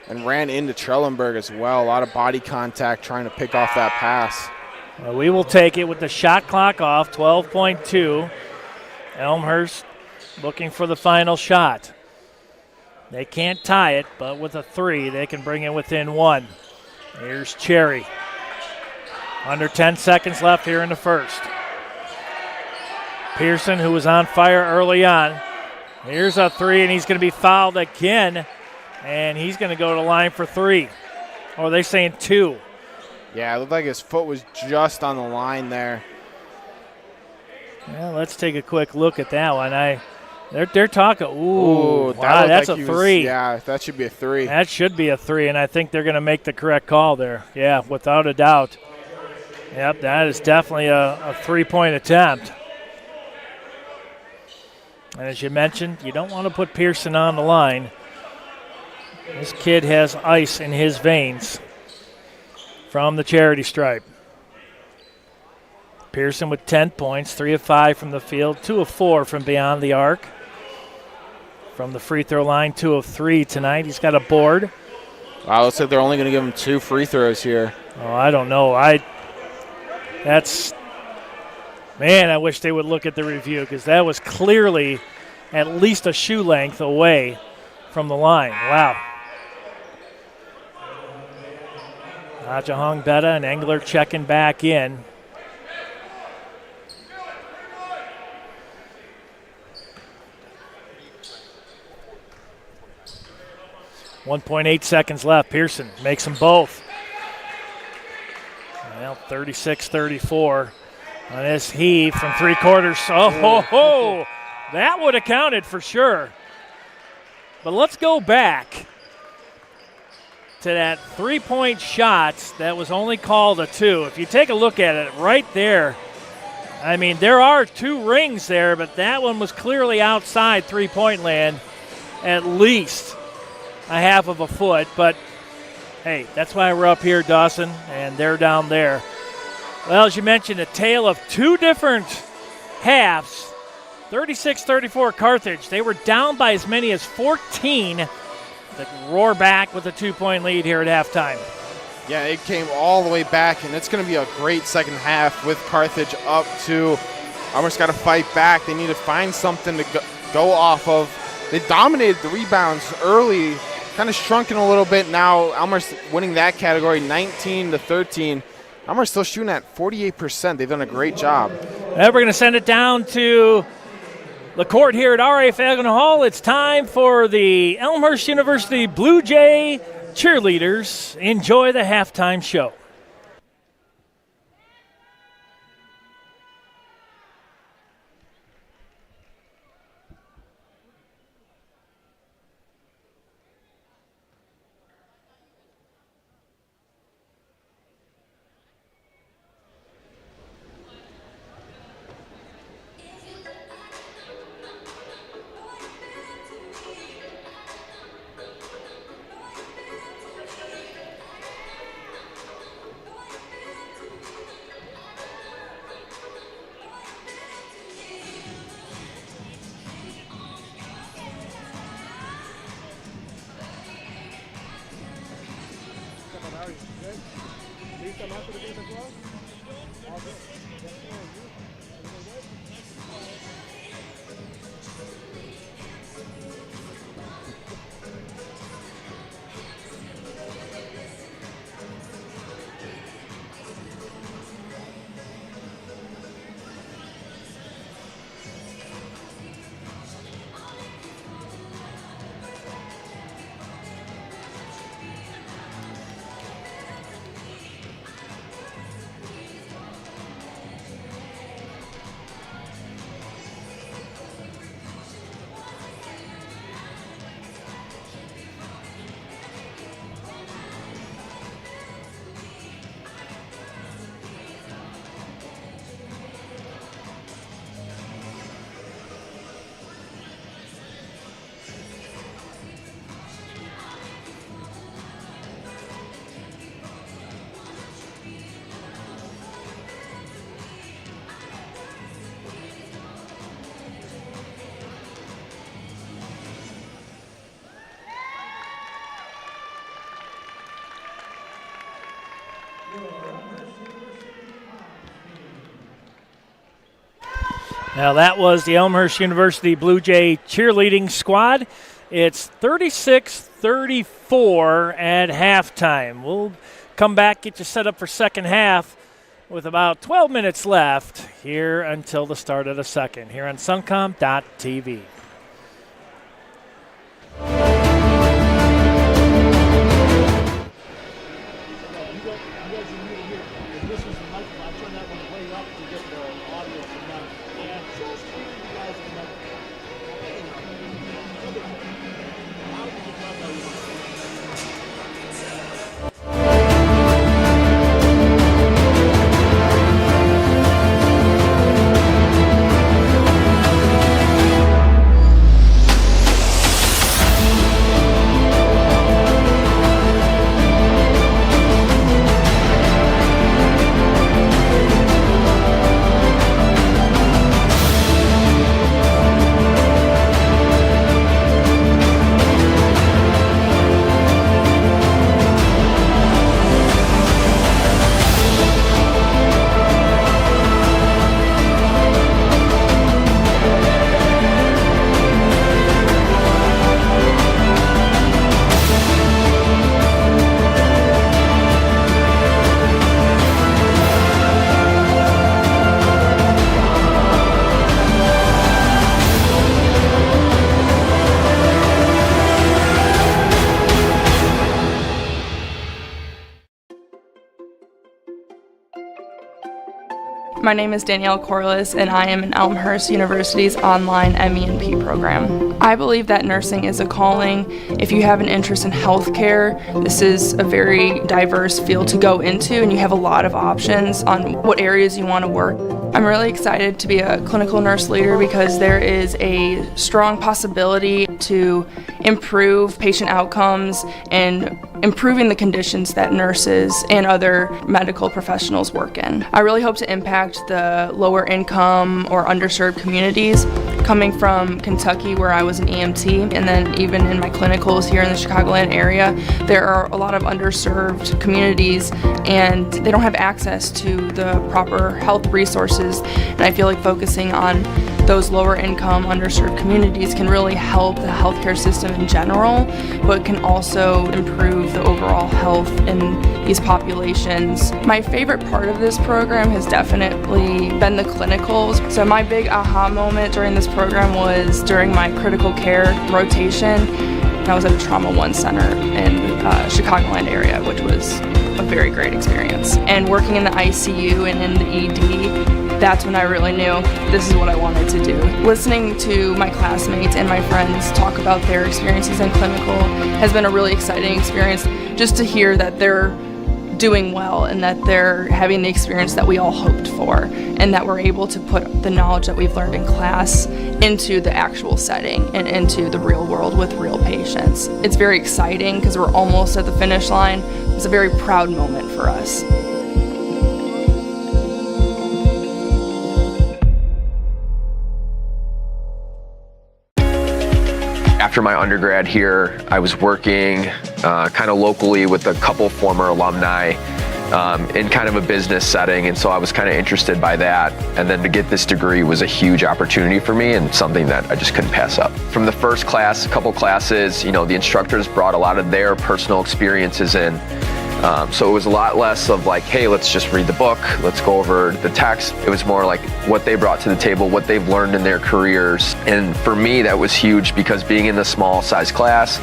and ran into Trellenberg as well. A lot of body contact trying to pick off that pass. Well, we will take it with the shot clock off, 12.2. Elmhurst looking for the final shot. They can't tie it, but with a three, they can bring it within one. Here's Cherry. Under 10 seconds left here in the first. Pearson, who was on fire early on. Here's a three, and he's going to be fouled again, and he's going to go to the line for three. Or are they saying two? Yeah, it looked like his foot was just on the line there. Well, let's take a quick look at that one. They're talking. Ooh, wow, that's like a three. Yeah, that should be a three. That should be a three, and I think they're going to make the correct call there. Yeah, without a doubt. Yep, that is definitely a three-point attempt. And as you mentioned, you don't want to put Pearson on the line. This kid has ice in his veins from the charity stripe. Pearson with 10 points, 3 of 5 from the field, 2 of 4 from beyond the arc. From the free throw line, 2 of 3 tonight. He's got a board. Wow, looks like they're only going to give him 2 free throws here. Oh, I don't know. Man, I wish they would look at the review, because that was clearly at least a shoe length away from the line. Wow. Ajahong Beta and Engler checking back in. .8 seconds left. Pearson makes them both. Well, 36-34 on this heave from three quarters. Oh, that would have counted for sure. But let's go back to that three-point shot that was only called a 2. If you take a look at it right there, I mean, there are 2 rings there, but that one was clearly outside three-point land, at least a half of a foot. But, hey, that's why we're up here, Dawson, and they're down there. Well, as you mentioned, a tale of 2 different halves. 36-34 Carthage. They were down by as many as 14. They roar back with a 2-point lead here at halftime. Yeah, it came all the way back, and it's going to be a great second half with Carthage up 2. Elmhurst got to fight back. They need to find something to go off of. They dominated the rebounds early, kind of shrunken a little bit now. Elmhurst winning that category 19-13. Elmhurst still shooting at 48%. They've done a great job. Now we're going to send it down to the court here at R.A. Falcon Hall. It's time for the Elmhurst University Blue Jay cheerleaders. Enjoy the halftime show. Now that was the Elmhurst University Blue Jay cheerleading squad. It's 36-34 at halftime. We'll come back, get you set up for second half with about 12 minutes left here until the start of the second here on suncom.tv. My name is Danielle Corliss, and I am in Elmhurst University's online MENP program. I believe that nursing is a calling. If you have an interest in healthcare, this is a very diverse field to go into, and you have a lot of options on what areas you want to work. I'm really excited to be a clinical nurse leader because there is a strong possibility to improve patient outcomes and improving the conditions that nurses and other medical professionals work in. I really hope to impact the lower income or underserved communities. Coming from Kentucky, where I was an EMT, and then even in my clinicals here in the Chicagoland area, there are a lot of underserved communities and they don't have access to the proper health resources. And I feel like focusing on those lower income, underserved communities can really help the healthcare system in general, but can also improve the overall health in these populations. My favorite part of this program has definitely been the clinicals. So my big aha moment during this program was during my critical care rotation. I was at a Trauma 1 center in Chicagoland area, which was a very great experience. And working in the ICU and in the ED, that's when I really knew this is what I wanted to do. Listening to my classmates and my friends talk about their experiences in clinical has been a really exciting experience, just to hear that they're doing well and that they're having the experience that we all hoped for, and that we're able to put the knowledge that we've learned in class into the actual setting and into the real world with real patients. It's very exciting because we're almost at the finish line. It's a very proud moment for us. After my undergrad here, I was working kind of locally with a couple former alumni in kind of a business setting, and so I was kind of interested by that. And then to get this degree was a huge opportunity for me and something that I just couldn't pass up. From the first class, couple classes, the instructors brought a lot of their personal experiences in. So it was a lot less of like, hey, let's just read the book, let's go over the text. It was more like what they brought to the table, what they've learned in their careers. And for me, that was huge because being in the small size class,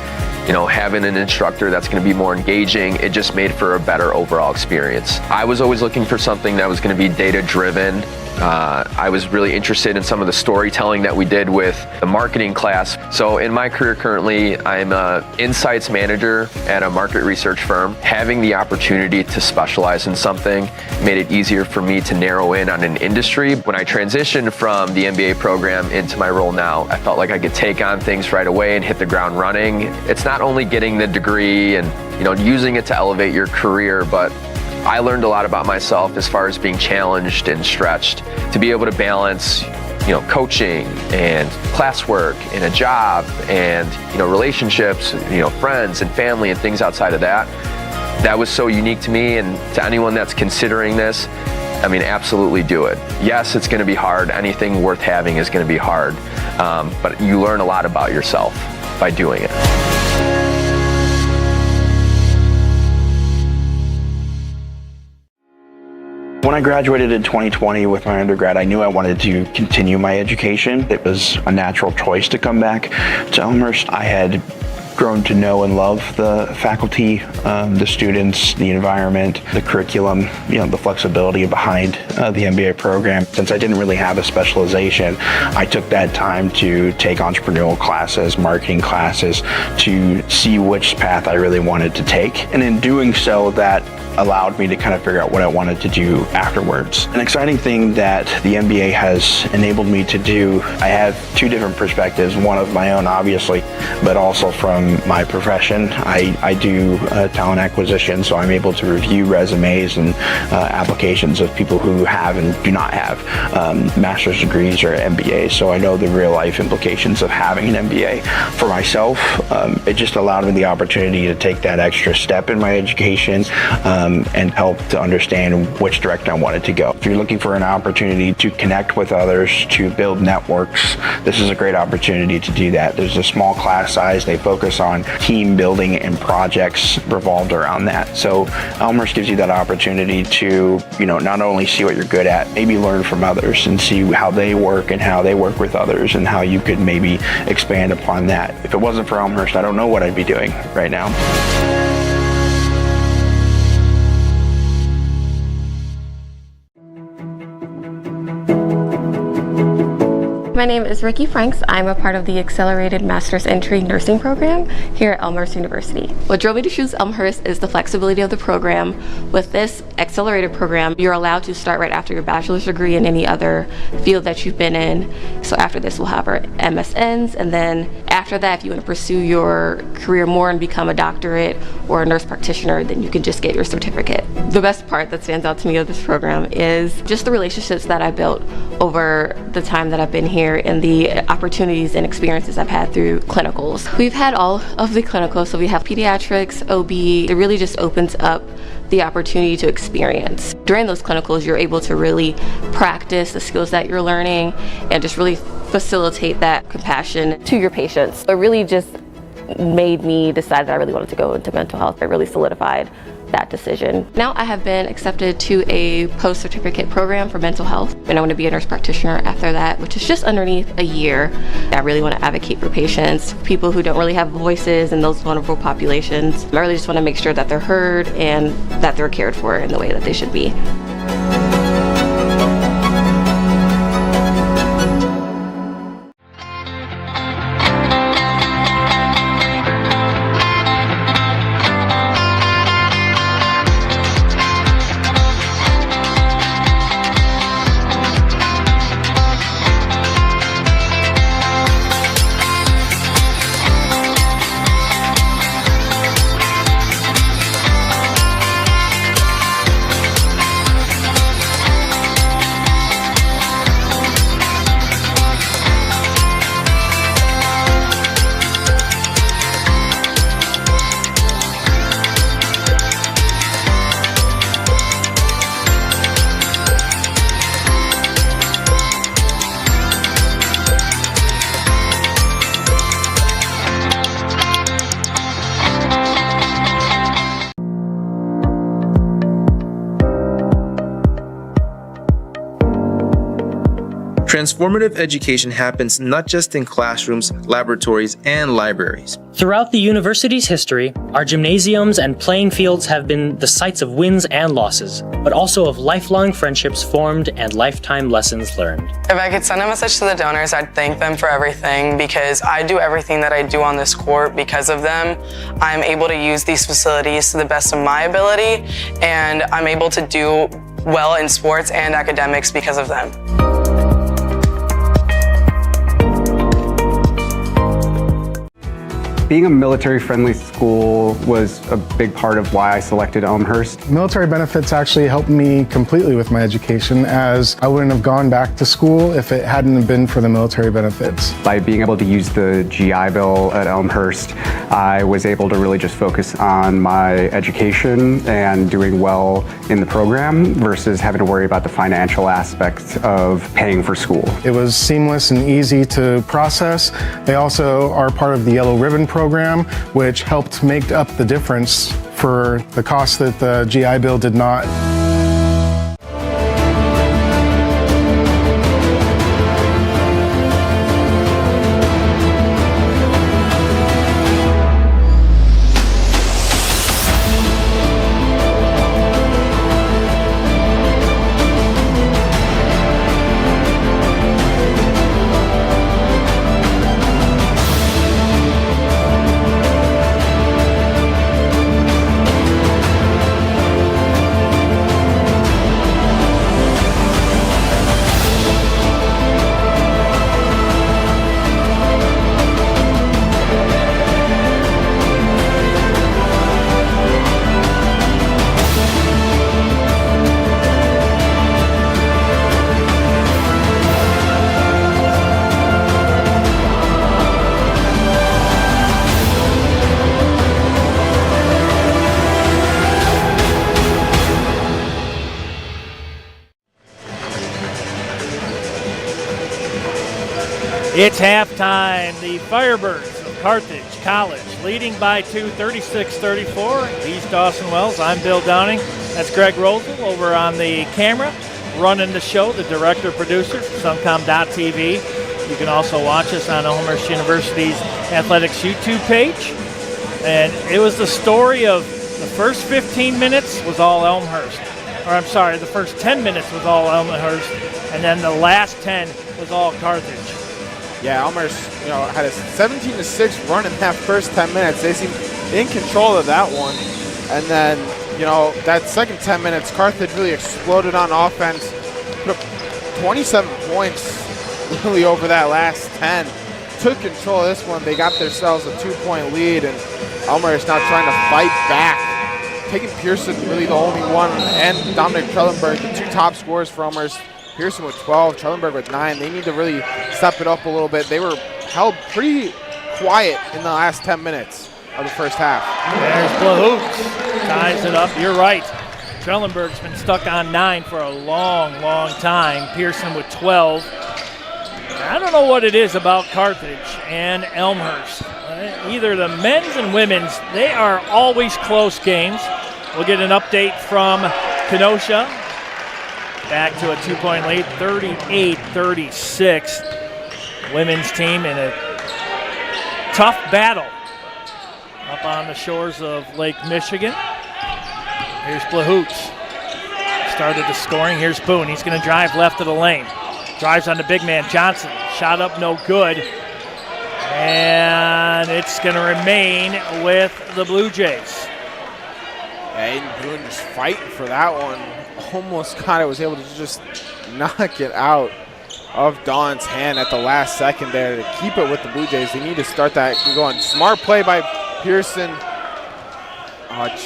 having an instructor that's going to be more engaging, it just made for a better overall experience. I was always looking for something that was going to be data driven. I was really interested in some of the storytelling that we did with the marketing class. So in my career currently, I'm an insights manager at a market research firm. Having the opportunity to specialize in something made it easier for me to narrow in on an industry. When I transitioned from the MBA program into my role now, I felt like I could take on things right away and hit the ground running. It's not only getting the degree and using it to elevate your career, but I learned a lot about myself as far as being challenged and stretched to be able to balance, coaching and classwork and a job and, relationships, friends and family and things outside of that. That was so unique to me, and to anyone that's considering this, absolutely do it. Yes, it's going to be hard. Anything worth having is going to be hard, but you learn a lot about yourself by doing it. When I graduated in 2020 with my undergrad, I knew I wanted to continue my education. It was a natural choice to come back to Elmhurst. I had grown to know and love the faculty, the students, the environment, the curriculum, the flexibility behind the MBA program. Since I didn't really have a specialization, I took that time to take entrepreneurial classes, marketing classes, to see which path I really wanted to take. And in doing so, that allowed me to kind of figure out what I wanted to do afterwards. An exciting thing that the MBA has enabled me to do, I have two different perspectives, one of my own obviously, but also from my profession. I do talent acquisition, so I'm able to review resumes and applications of people who have and do not have master's degrees or MBAs, so I know the real life implications of having an MBA. For myself, it just allowed me the opportunity to take that extra step in my education and help to understand which direction I wanted to go. If you're looking for an opportunity to connect with others, to build networks, this is a great opportunity to do that. There's a small class size. They focus on team building and projects revolved around that. So Elmhurst gives you that opportunity to, not only see what you're good at, maybe learn from others and see how they work and how they work with others and how you could maybe expand upon that. If it wasn't for Elmhurst, I don't know what I'd be doing right now. My name is Ricky Franks. I'm a part of the Accelerated Master's Entry Nursing Program here at Elmhurst University. What drove me to choose Elmhurst is the flexibility of the program. With this accelerated program, you're allowed to start right after your bachelor's degree in any other field that you've been in. So after this, we'll have our MSNs, and then after that, if you want to pursue your career more and become a doctorate or a nurse practitioner, then you can just get your certificate. The best part that stands out to me of this program is just the relationships that I built over the time that I've been here and the opportunities and experiences I've had through clinicals. We've had all of the clinicals, so we have pediatrics, OB. It really just opens up the opportunity to experience. During those clinicals, you're able to really practice the skills that you're learning and just really facilitate that compassion to your patients. It really just made me decide that I really wanted to go into mental health. It really solidified that decision. Now I have been accepted to a post-certificate program for mental health, and I want to be a nurse practitioner after that, which is just underneath a year. I really want to advocate for patients, people who don't really have voices in those vulnerable populations. I really just want to make sure that they're heard and that they're cared for in the way that they should be. Transformative education happens not just in classrooms, laboratories, and libraries. Throughout the university's history, our gymnasiums and playing fields have been the sites of wins and losses, but also of lifelong friendships formed and lifetime lessons learned. If I could send a message to the donors, I'd thank them for everything, because I do everything that I do on this court because of them. I'm able to use these facilities to the best of my ability, and I'm able to do well in sports and academics because of them. Being a military-friendly school was a big part of why I selected Elmhurst. Military benefits actually helped me completely with my education, as I wouldn't have gone back to school if it hadn't been for the military benefits. By being able to use the GI Bill at Elmhurst, I was able to really just focus on my education and doing well in the program versus having to worry about the financial aspect of paying for school. It was seamless and easy to process. They also are part of the Yellow Ribbon program, which helped make up the difference for the cost that the GI Bill did not. It's halftime. The Firebirds of Carthage College leading by 2, 36-34. He's Dawson Wells. I'm Bill Downing. That's Greg Rosel over on the camera, running the show, the director-producer, Suncom.tv. You can also watch us on Elmhurst University's athletics YouTube page. And it was the story of the first 15 minutes was all Elmhurst. Or I'm sorry, the first 10 minutes was all Elmhurst, and then the last 10 was all Carthage. Yeah, Elmhurst, had a 17-6 run in that first 10 minutes. They seemed in control of that one. And then, that second 10 minutes, Carthage really exploded on offense. Put up 27 points really over that last 10. Took control of this one. They got themselves a 2-point lead, and Elmhurst now trying to fight back. Taking Pearson really the only one, and Dominic Trellenberg, the 2 top scorers for Elmhurst. Pearson with 12, Trellenberg with 9. They need to really step it up a little bit. They were held pretty quiet in the last 10 minutes of the first half. There's Blahoots, ties it up. You're right. Trellenberg's been stuck on 9 for a long, long time. Pearson with 12. I don't know what it is about Carthage and Elmhurst. Either the men's and women's, they are always close games. We'll get an update from Kenosha. Back to a 2-point lead, 38-36. Women's team in a tough battle up on the shores of Lake Michigan. Here's Blahoots. Started the scoring. Here's Boone. He's going to drive left of the lane. Drives on the big man, Johnson. Shot up, no good. And it's going to remain with the Blue Jays. Aiden Boone just fighting for that one. Almost kind of was able to just knock it out of Dawn's hand at the last second there to keep it with the Blue Jays. They need to start that going. Smart play by Pearson.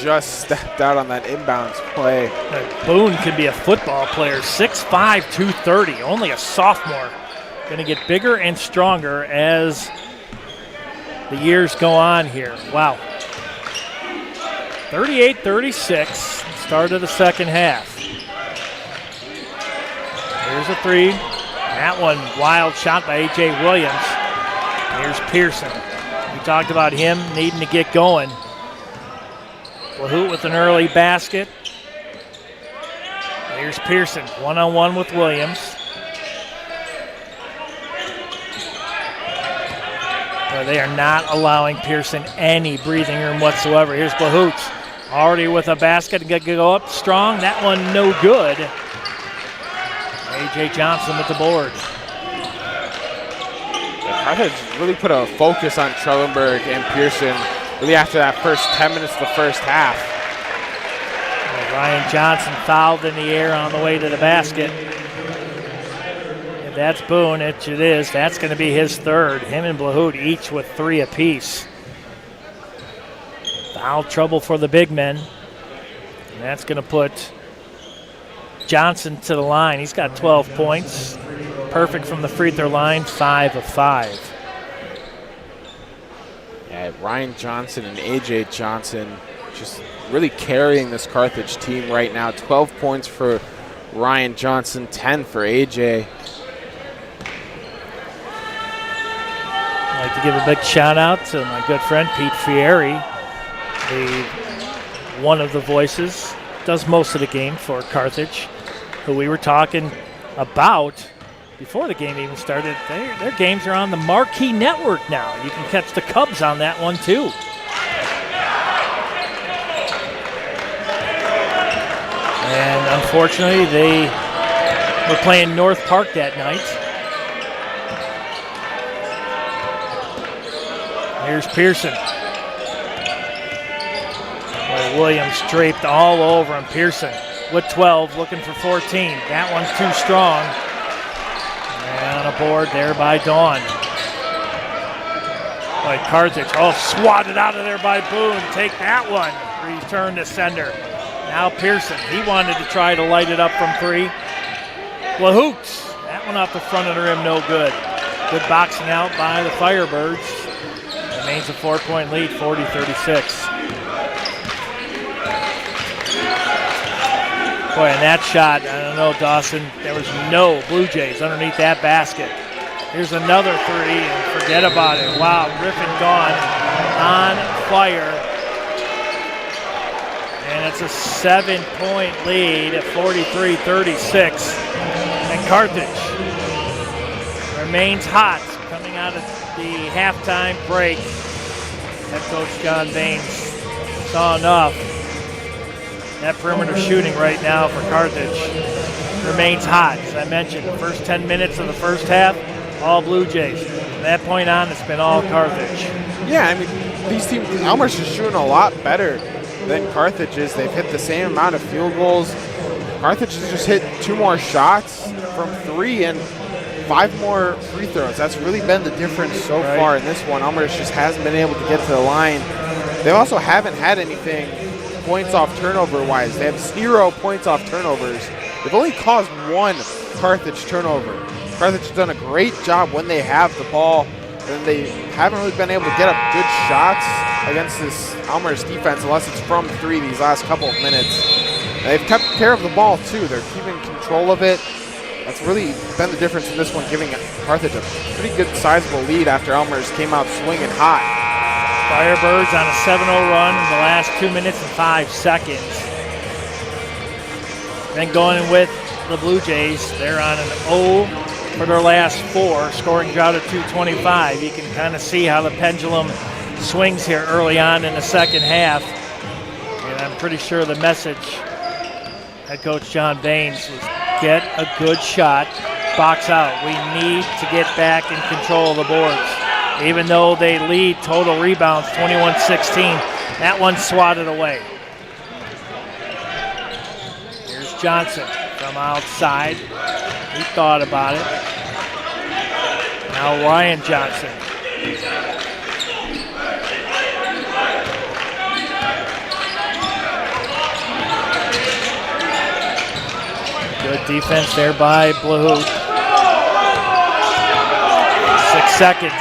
Just stepped out on that inbounds play. Boone can be a football player, 6'5", 230, only a sophomore. Going to get bigger and stronger as the years go on here. Wow. 38-36, start of the second half. Here's a 3. That one, wild shot by A.J. Williams. Here's Pearson. We talked about him needing to get going. Blahoot with an early basket. Here's Pearson, one-on-one with Williams. But they are not allowing Pearson any breathing room whatsoever. Here's Blahoots, already with a basket, going to go up strong. That one no good. A.J. Johnson with the board. Carthage really put a focus on Trellenberg and Pearson really after that first 10 minutes of the first half. Ryan Johnson fouled in the air on the way to the basket. If that's Boone, which it is, that's going to be his third. Him and Blahoot each with 3 apiece. Foul trouble for the big men. And that's going to put Johnson to the line. He's got 12 points. Perfect from the free throw line, 5 of 5. Yeah, Ryan Johnson and A.J. Johnson just really carrying this Carthage team right now. 12 points for Ryan Johnson, 10 for A.J. I'd like to give a big shout out to my good friend Pete Fieri, one of the voices, does most of the game for Carthage, who we were talking about before the game even started. Their games are on the Marquee Network now. You can catch the Cubs on that one too. And unfortunately, they were playing North Park that night. Here's Pearson. Boy, Williams draped all over him. Pearson with 12, looking for 14. That one's too strong. And a board there by Dawn. By Carthage. Oh, swatted out of there by Boone. Take that one. Return to sender. Now Pearson. He wanted to try to light it up from 3. Blahoots. That one off the front of the rim, no good. Good boxing out by the Firebirds. Remains a 4-point lead, 40-36. Boy, and that shot, I don't know, Dawson, there was no Blue Jays underneath that basket. Here's another 3, and forget about it. Wow, Griffin gone on fire. And it's a 7-point lead at 43-36. And Carthage remains hot coming out of the halftime break. Head coach John Baines saw enough. That perimeter shooting right now for Carthage remains hot. As I mentioned, the first 10 minutes of the first half, all Blue Jays. From that point on, it's been all Carthage. Yeah, I mean, these teams, Elmhurst is shooting a lot better than Carthage is. They've hit the same amount of field goals. Carthage has just hit 2 more shots from 3 and 5 more free throws. That's really been the difference so far in this one. Elmhurst just hasn't been able to get to the line. They also haven't had anything points off turnover-wise. They have 0 points off turnovers. They've only caused 1 Carthage turnover. Carthage has done a great job when they have the ball, and they haven't really been able to get up good shots against this Elmhurst defense unless it's from 3 these last couple of minutes. They've kept care of the ball, too. They're keeping control of it. That's really been the difference in this one, giving Carthage a pretty good sizable lead after Elmhurst came out swinging hot. Firebirds on a 7-0 run in the last 2 minutes and 5 seconds. Then going with the Blue Jays, they're on an 0 for their last 4, scoring drought of 225. You can kind of see how the pendulum swings here early on in the second half. And I'm pretty sure the message head coach John Baines was get a good shot, box out. We need to get back in control of the boards. Even though they lead total rebounds 21-16, that one swatted away. Here's Johnson from outside. He thought about it. Now Ryan Johnson. Good defense there by Blahout. 6 seconds.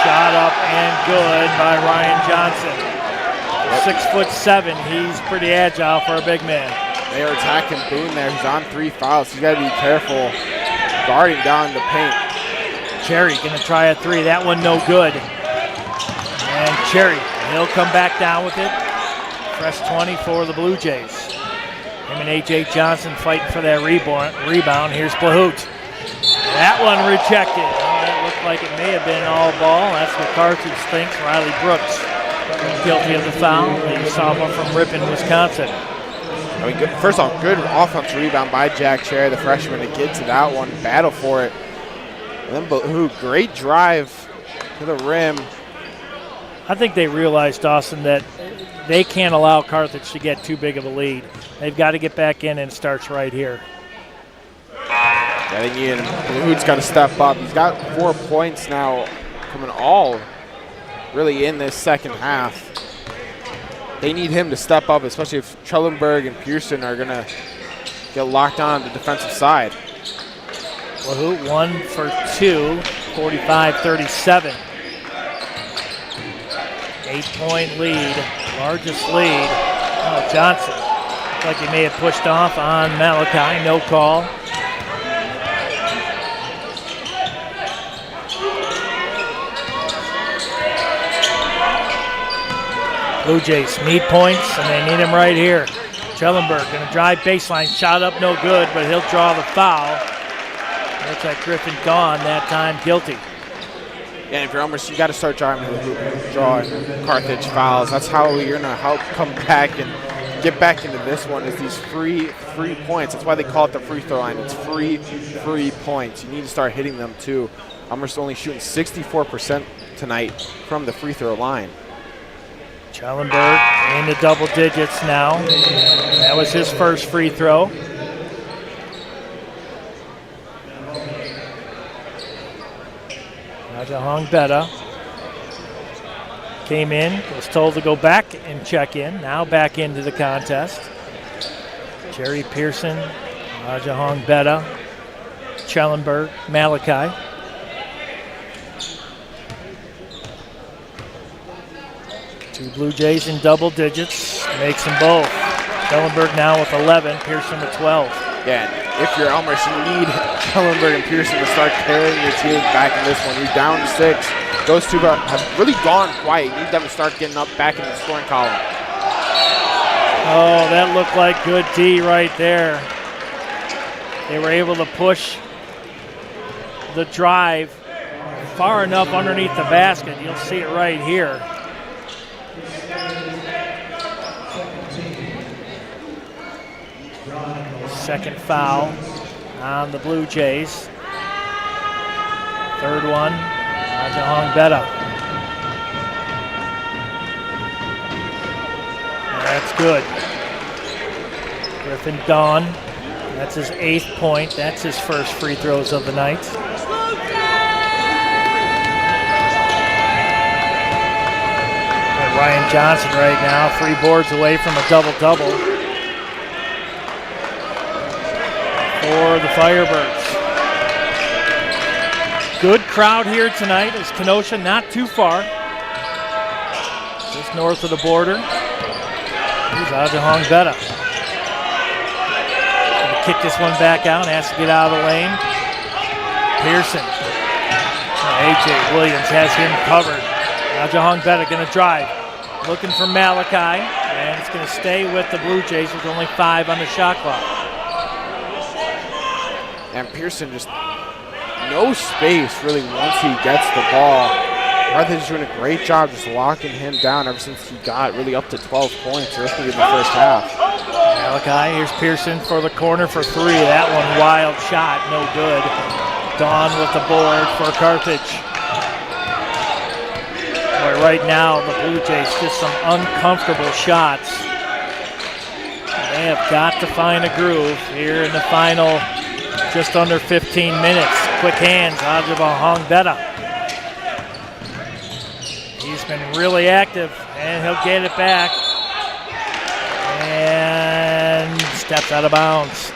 Shot up and good by Ryan Johnson. 6'7", he's pretty agile for a big man. They are attacking Boone there. He's on 3 fouls. You got to be careful guarding down the paint. Cherry gonna try a 3. That one no good. And Cherry, he'll come back down with it. Fresh 20 for the Blue Jays. Him and A.J. Johnson fighting for that rebound. Here's Blahout. That one rejected. Oh, that looked like it may have been all ball. That's what Carthage thinks. Riley Brooks guilty of the foul. The sophomore from Ripon, Wisconsin. I mean, first off, good offensive rebound by Jack Cherry, the freshman, to get to that one, battle for it. And then Blahout, great drive to the rim. I think they realized, Dawson, that they can't allow Carthage to get too big of a lead. They've got to get back in, and it starts right here. I think Blahout's got to step up. He's got 4 points now coming all really in this second half. They need him to step up, especially if Trellenberg and Pearson are going to get locked on the defensive side. Blahout 1 for 2, 45-37. 8-point lead, largest lead. Oh, Johnson, looks like he may have pushed off on Malachi, no call. Blue Jays need points, and they need them right here. Trellenberg going to drive baseline, shot up, no good, but he'll draw the foul. Looks like Griffin Dawn that time guilty. Yeah, if you're Elmhurst, you got to start drawing Carthage fouls. That's how you're going to help come back and get back into this one, is these free points. That's why they call it the free throw line. It's free points. You need to start hitting them too. Elmhurst only shooting 64% tonight from the free throw line. Trellenberg in the double digits now. That was his first free throw. Rajahong Betta came in, was told to go back and check in. Now back into the contest. Jerry Pearson, Rajahong Betta, Trellenberg, Malachi. Two Blue Jays in double digits, makes them both. Trellenberg now with 11, Pearson with 12. Yeah, if you're Elmhurst, you need Trellenberg and Pearson to start carrying your team back in this one. You're down 6. Those two have really gone quiet. You need them to start getting up back in the scoring column. Oh, that looked like good D right there. They were able to push the drive far enough underneath the basket. You'll see it right here. Second foul on the Blue Jays. Third one, Ajahong Beta. That's good. Griffin Dawn, that's his 8th point. That's his first free throws of the night. Ryan Johnson right now, 3 boards away from a double-double for the Firebirds. Good crowd here tonight as Kenosha not too far. Just north of the border. Here's Ajahong Beta. Gonna kick this one back out, has to get out of the lane. Pearson. A.J. Williams has him covered. Ajahong Beta gonna drive. Looking for Malachi, and it's gonna stay with the Blue Jays with only 5 on the shot clock. And Pearson just no space really once he gets the ball. Carthage is doing a great job just locking him down ever since he got really up to 12 points risking in the first half. Malachi, here's Pearson for the corner for 3. That one wild shot, no good. Dawn with the board for Carthage. Boy, right now the Blue Jays just some uncomfortable shots. They have got to find a groove here in the final just under 15 minutes. Quick hands, Ajahong Beta. He's been really active, and he'll get it back. And steps out of bounds.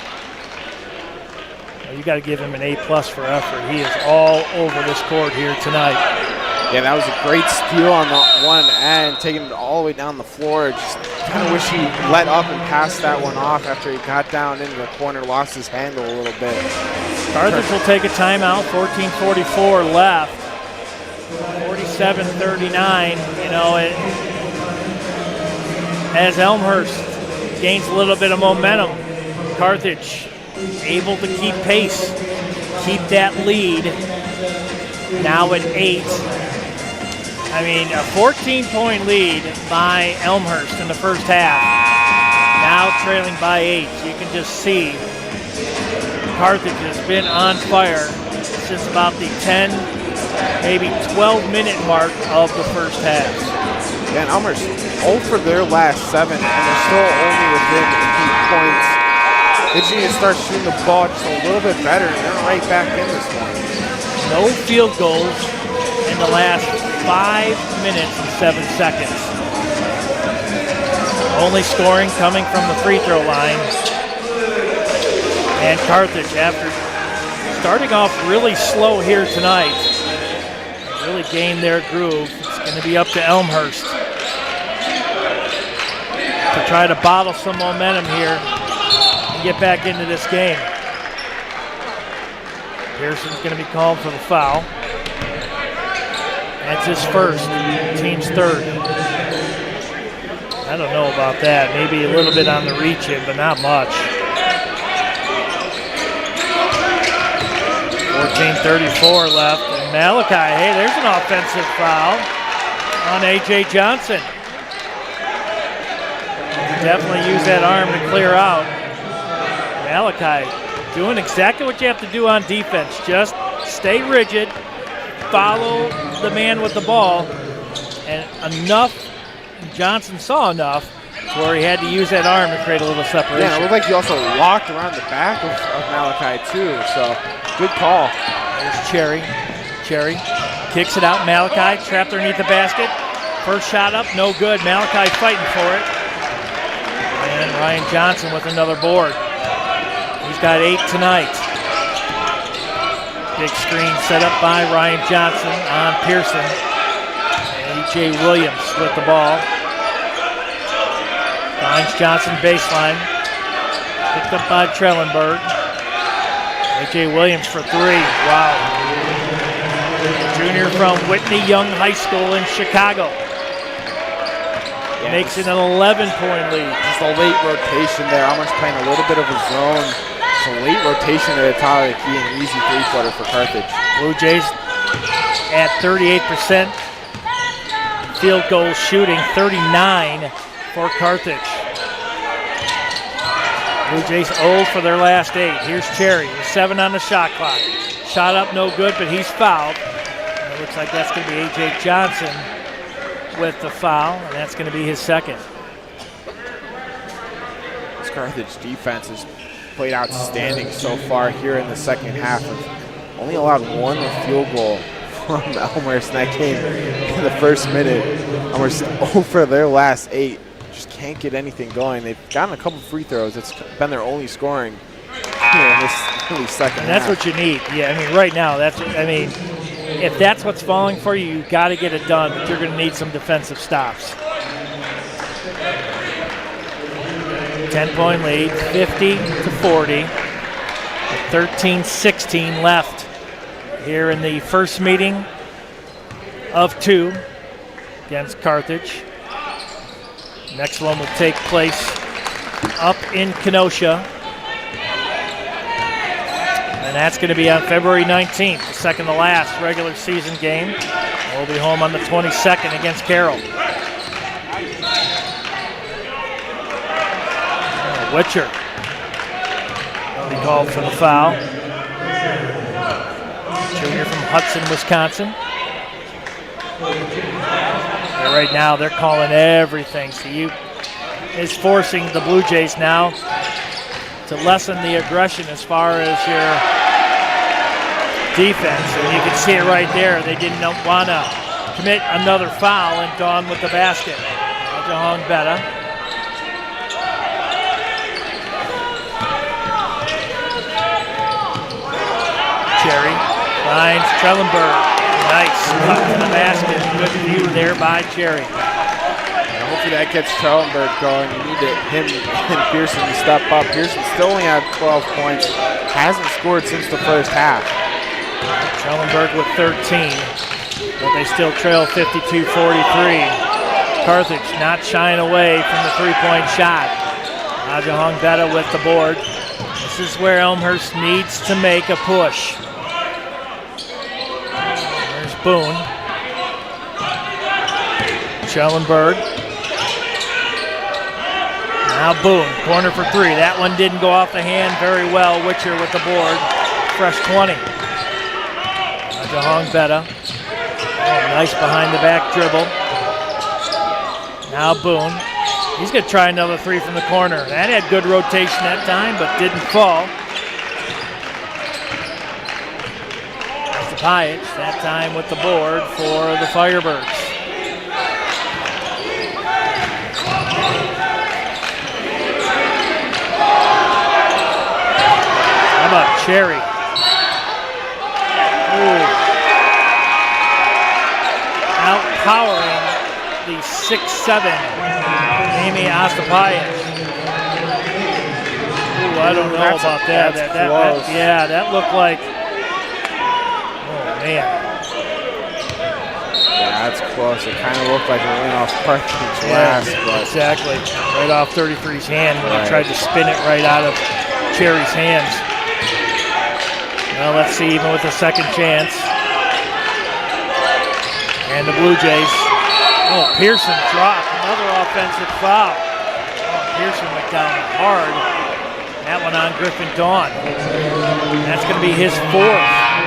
Well, you got to give him an A+ for effort. He is all over this court here tonight. Yeah, that was a great steal on the one end, taking it all the way down the floor. Just kind of wish he let up and passed that one off after he got down into the corner, lost his handle a little bit. Carthage will take a timeout, 14:44 left. 47-39, you know, as Elmhurst gains a little bit of momentum, Carthage able to keep pace, keep that lead, now at 8. I mean, a 14-point lead by Elmhurst in the first half, now trailing by 8. You can just see Carthage has been on fire since about the 10, maybe 12-minute mark of the first half. Yeah, and Elmhurst 0 for their last 7, and they're still only within 8 points. They just need to start shooting the ball just a little bit better, and they're right back in this one. No field goals in the last 5 minutes and 7 seconds. Only scoring coming from the free throw line. And Carthage, after starting off really slow here tonight, really gained their groove. It's going to be up to Elmhurst to try to bottle some momentum here and get back into this game. Pearson's going to be called for the foul. That's his first, team's third. I don't know about that. Maybe a little bit on the reach in, but not much. 14:34 left. And Malachi, hey, there's an offensive foul on A.J. Johnson. Definitely use that arm to clear out. Malachi doing exactly what you have to do on defense. Just stay rigid, follow the man with the ball, and enough, Johnson saw enough to where he had to use that arm to create a little separation. Yeah, it looked like he also locked around the back of Malachi too, so good call. There's Cherry. Cherry kicks it out. Malachi trapped underneath the basket. First shot up, no good. Malachi fighting for it. And Ryan Johnson with another board. He's got 8 tonight. Big screen set up by Ryan Johnson on Pearson. A.J. Williams with the ball. Finds Johnson baseline. Picked up by Trellenberg. A.J. Williams for 3. Wow. Junior from Whitney Young High School in Chicago. Yeah, makes it an 11-point lead. Just a late rotation there. Almost playing a little bit of a zone. It's a late rotation at the top of the key, an easy three-footer for Carthage. Blue Jays at 38%. Field goal shooting, 39 for Carthage. Blue Jays 0 for their last 8. Here's Cherry with 7 on the shot clock. Shot up no good, but he's fouled. And it looks like that's going to be A.J. Johnson with the foul, and that's going to be his second. This Carthage defense has played outstanding so far here in the second half. Have only allowed 1 field goal from Elmhurst in that game in the first minute. Elmhurst 0 for their last 8. Just can't get anything going. They've gotten a couple free throws. It's been their only scoring here in this really second and that's half. what you need. Yeah, I mean, right now, if that's what's falling for you, you've got to get it done, but you're going to need some defensive stops. 10-point lead, 50-40, 13-16 left here in the first meeting of 2 against Carthage. Next one will take place up in Kenosha, and that's going to be on February 19th, the second to last regular season game. We'll be home on the 22nd against Carroll. Witcher will be called for the foul. Junior from Hudson, Wisconsin. And right now they're calling everything. So is forcing the Blue Jays now to lessen the aggression as far as your defense. And you can see it right there. They didn't want to commit another foul and gone with the basket. Jahong Betta. Cherry finds Trellenberg. Nice cut to the basket. Good view there by Cherry. And hopefully that gets Trellenberg going. You need him and Pearson to step up. Pearson still only had 12 points. Hasn't scored since the first half. Trellenberg with 13, but they still trail 52-43. Carthage not shying away from the three-point shot. Jahong Betta with the board. This is where Elmhurst needs to make a push. Boone. Schellenberg. Now Boone, corner for 3. That one didn't go off the hand very well. Witcher with the board. Fresh 20. Jahong Betta. Oh, nice behind the back dribble. Now Boone. He's going to try another 3 from the corner. That had good rotation that time, but didn't fall. Pyatt, that time with the board for the Firebirds. How about Cherry? Ooh. Outpowering the 6'7" Amy Astapayat. Ooh, I don't know about that. That looked like. Man. Yeah, that's close. It kind of looked like it went off Carthage last. But exactly. Right off 33's hand when he tried to spin it right out of Cherry's hands. Well, let's see, even with a second chance. And the Blue Jays. Oh, Pearson dropped. Another offensive foul. Oh, Pearson went down hard. That one on Griffin Dawn. That's going to be his 4th.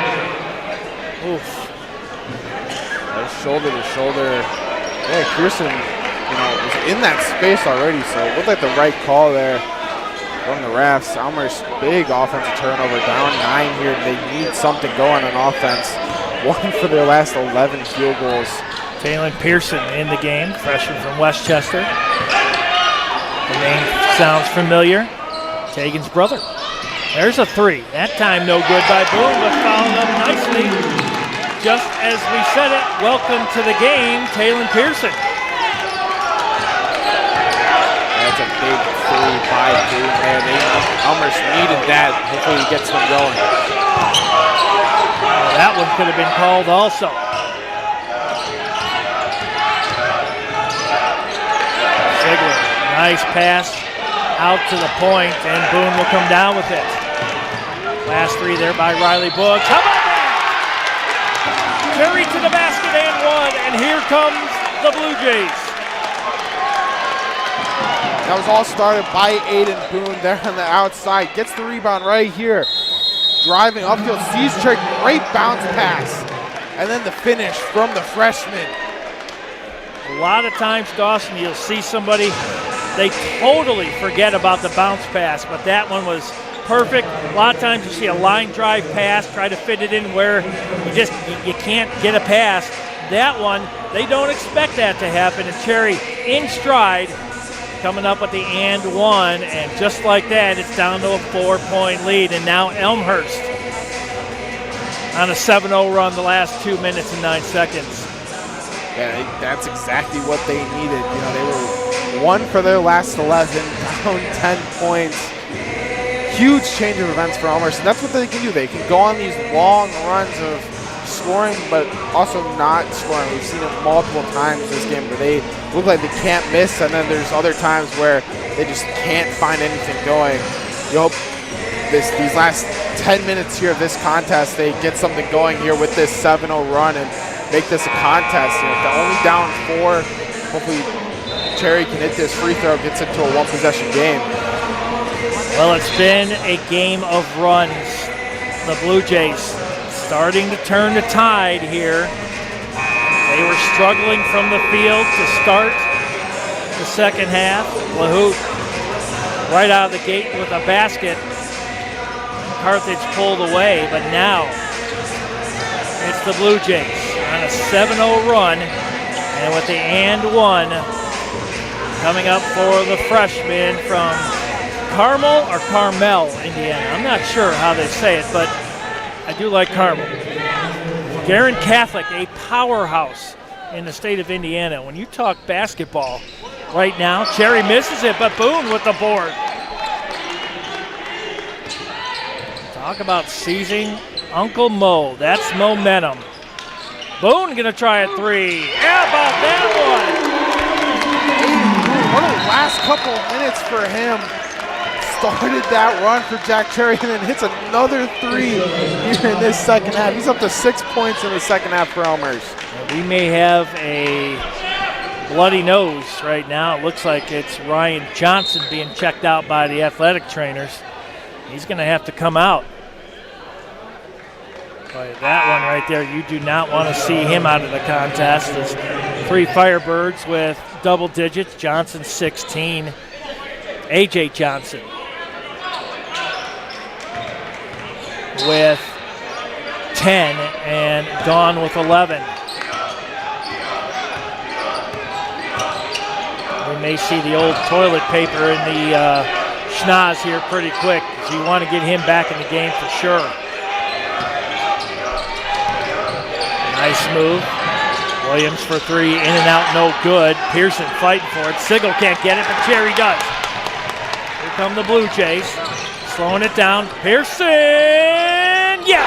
Oof. Shoulder to shoulder. Yeah, Pearson, was in that space already, so it looked like the right call there from the refs. Elmhurst, big offensive turnover, down 9 here. They need something going on offense. 1 for their last 11 field goals. Taylor Pearson in the game, freshman from Westchester. The name sounds familiar. Tegan's brother. There's a 3. That time no good by Boone, but fouled up nicely. Just as we said it, welcome to the game, Taylor Pearson. That's a big 3 by Boone there. Elmhurst needed that. Hopefully he gets them going. That one could have been called also. Ziegler, nice pass out to the point, and Boone will come down with it. Last 3 there by Riley Books. How about that? Cherry to the basket and 1, and here comes the Blue Jays. That was all started by Aiden Boone there on the outside. Gets the rebound right here. Driving upfield, sees Cherry, great bounce pass. And then the finish from the freshman. A lot of times, Dawson, you'll see somebody, they totally forget about the bounce pass, but that one was perfect. A lot of times you see a line drive pass, try to fit it in where you can't get a pass. That one, they don't expect that to happen. And Cherry in stride, coming up with the and one, and just like that, it's down to a 4-point lead. And now Elmhurst on a 7-0 run the last 2 minutes and 9 seconds. Yeah, that's exactly what they needed. You know, they were 1 for their last 11, down 10 points. Huge change of events for Elmhurst, and that's what they can do. They can go on these long runs of scoring, but also not scoring. We've seen it multiple times this game where they look like they can't miss, and then there's other times where they just can't find anything going. You hope these last 10 minutes here of this contest, they get something going here with this 7-0 run and make this a contest. You know, they're only down 4. Hopefully Cherry can hit this free throw, gets into a 1-possession game. Well, it's been a game of runs. The Blue Jays starting to turn the tide here. They were struggling from the field to start the second half. Lahoot right out of the gate with a basket. Carthage pulled away, but now it's the Blue Jays on a 7-0 run, and with the and one coming up for the freshman from Carmel or Carmel, Indiana. I'm not sure how they say it, but I do like Carmel. Garin Catholic, a powerhouse in the state of Indiana. When you talk basketball right now, Cherry misses it, but Boone with the board. Talk about seizing Uncle Mo. That's momentum. Boone gonna try a 3. How about that one? One of the last couple of minutes for him. Started that run for Jack Cherry and then hits another 3 here in this second half. He's up to 6 points in the second half for Elmhurst. We may have a bloody nose right now. It looks like it's Ryan Johnson being checked out by the athletic trainers. He's going to have to come out. But that one right there, you do not want to see him out of the contest. There's 3 Firebirds with double digits. Johnson 16. A.J. Johnson with 10 and Dawn with 11. We may see the old toilet paper in the schnoz here pretty quick, so you want to get him back in the game for sure. Nice move. Williams for 3, in and out, no good. Pearson fighting for it. Sigel can't get it, but Cherry does. Here come the Blue Jays. Slowing it down. Pearson! Yes!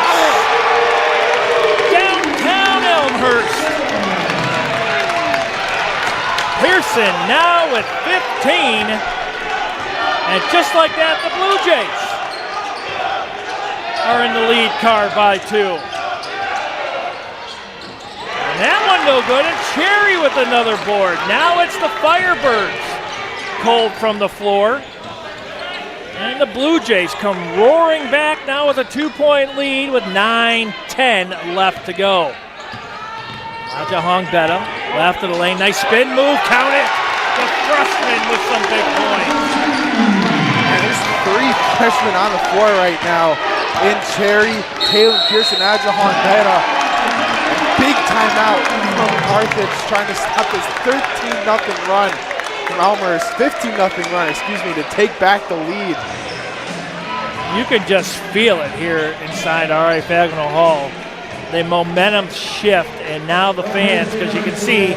Downtown Elmhurst. Pearson now with 15. And just like that, the Blue Jays are in the lead car by 2. And that one no good. And Cherry with another board. Now it's the Firebirds. Cold from the floor. And the Blue Jays come roaring back now with a 2-point lead with 9:10 left to go. Aja Hongbeta, left of the lane. Nice spin move. Count it. The freshman with some big points. And there's 3 freshmen on the floor right now in Cherry, Taylor Pearson, Aja Hongbeta. Big timeout from Carthage trying to stop this 13-0 run. From Elmhurst, 15-0 run, to take back the lead. You can just feel it here inside R.A. Fagnall Hall. The momentum shift, and now the fans, because you can see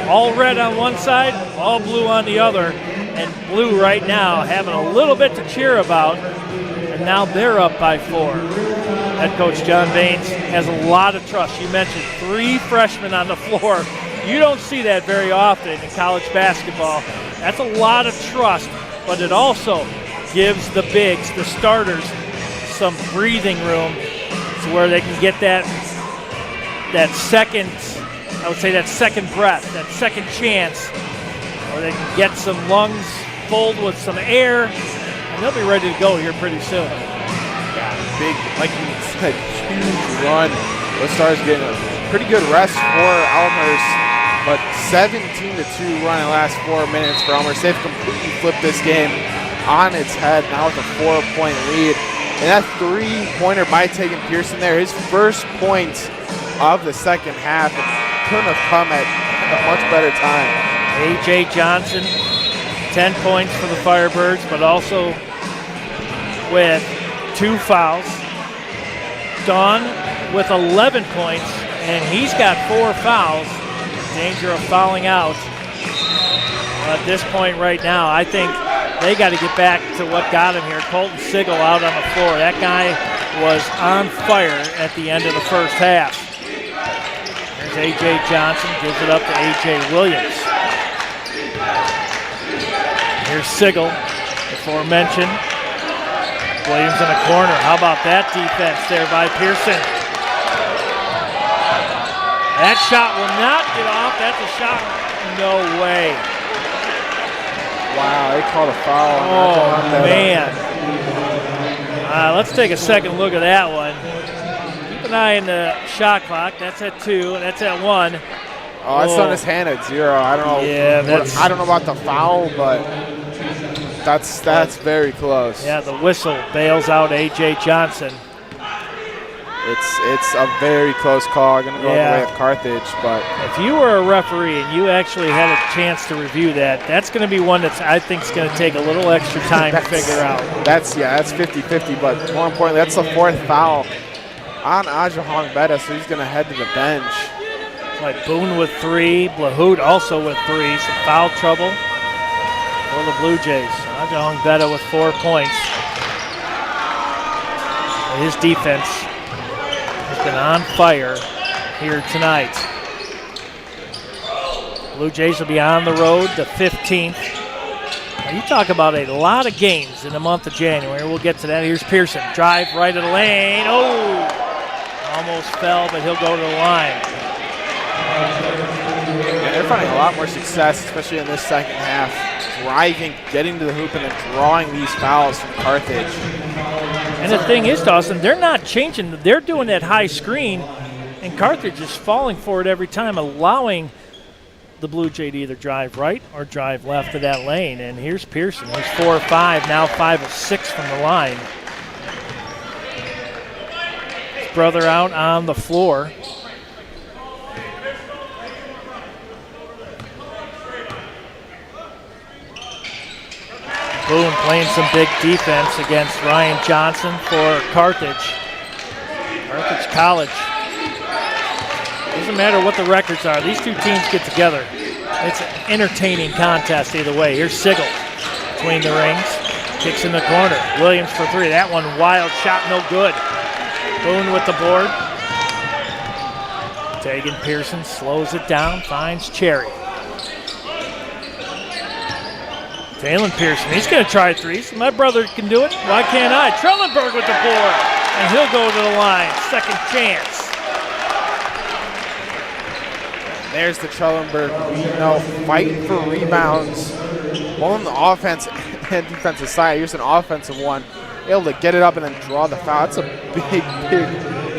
all red on one side, all blue on the other, and blue right now having a little bit to cheer about, and now they're up by 4. Head coach John Baines has a lot of trust. You mentioned 3 freshmen on the floor. You don't see that very often in college basketball. That's a lot of trust, but it also gives the bigs, the starters, some breathing room to where they can get that second, I would say that second breath, that second chance, or they can get some lungs scaffold with some air, and they'll be ready to go here pretty soon. Yeah, big, like you said, huge run. Those Stars getting a pretty good rest for Elmhurst, but 17-2 run in the last 4 minutes for Elmhurst. They've completely flipped this game on its head now with a 4-point lead. And that three-pointer by Tegan Pearson there, his first point of the second half, couldn't have come at a much better time. A.J. Johnson, 10 points for the Firebirds, but also with 2 fouls. Dawn with 11 points, and he's got 4 fouls. Danger of fouling out. At this point right now, I think they got to get back to what got him here. Colton Sigel out on the floor. That guy was on fire at the end of the first half. There's A.J. Johnson, gives it up to A.J. Williams. Here's Sigel, before mentioned. Williams in the corner. How about that defense there by Pearson? That shot will not get off. That's a shot. No way. Wow, they called a foul. Oh, man. Let's take a second look at that one. Keep an eye on the shot clock. That's at 2, and that's at 1. Oh, that's on his hand at 0. I don't know. Yeah, I don't know about the foul, but that's very close. Yeah, the whistle bails out A.J. Johnson. It's a very close call. Going to go the way of Carthage, but if you were a referee and you actually had a chance to review that, that's going to be one that I think is going to take a little extra time to figure out. That's 50-50, but more importantly, that's the 4th foul on Ajahong Betta, so he's going to head to the bench. Like Boone with 3, Blahoud also with 3, some foul trouble for the Blue Jays. Ajahong Betta with 4 points. His defense has been on fire here tonight. Blue Jays will be on the road the 15th. Now you talk about a lot of games in the month of January. We'll get to that. Here's Pearson. Drive right of the lane. Oh! Almost fell, but he'll go to the line. Yeah, they're finding a lot more success, especially in this second half. Driving, getting to the hoop, and then drawing these fouls from Carthage. And the thing is, Dawson, they're not changing. They're doing that high screen, and Carthage is falling for it every time, allowing the Blue Jay to either drive right or drive left of that lane. And here's Pearson. He's 4 of 5, now 5 of 6 from the line. His brother out on the floor. Boone playing some big defense against Ryan Johnson for Carthage. Carthage College. Doesn't matter what the records are. These two teams get together. It's an entertaining contest either way. Here's Sigel between the rings. Kicks in the corner. Williams for 3. That one wild shot, no good. Boone with the board. Tegan Pearson slows it down, finds Cherry. Jalen Pearson, he's going to try 3. So my brother can do it. Why can't I? Trellenberg with the board, and he'll go to the line. Second chance. There's the Trellenberg, fighting for rebounds, both on the offense and defensive side. Here's an offensive one, able to get it up and then draw the foul. That's a big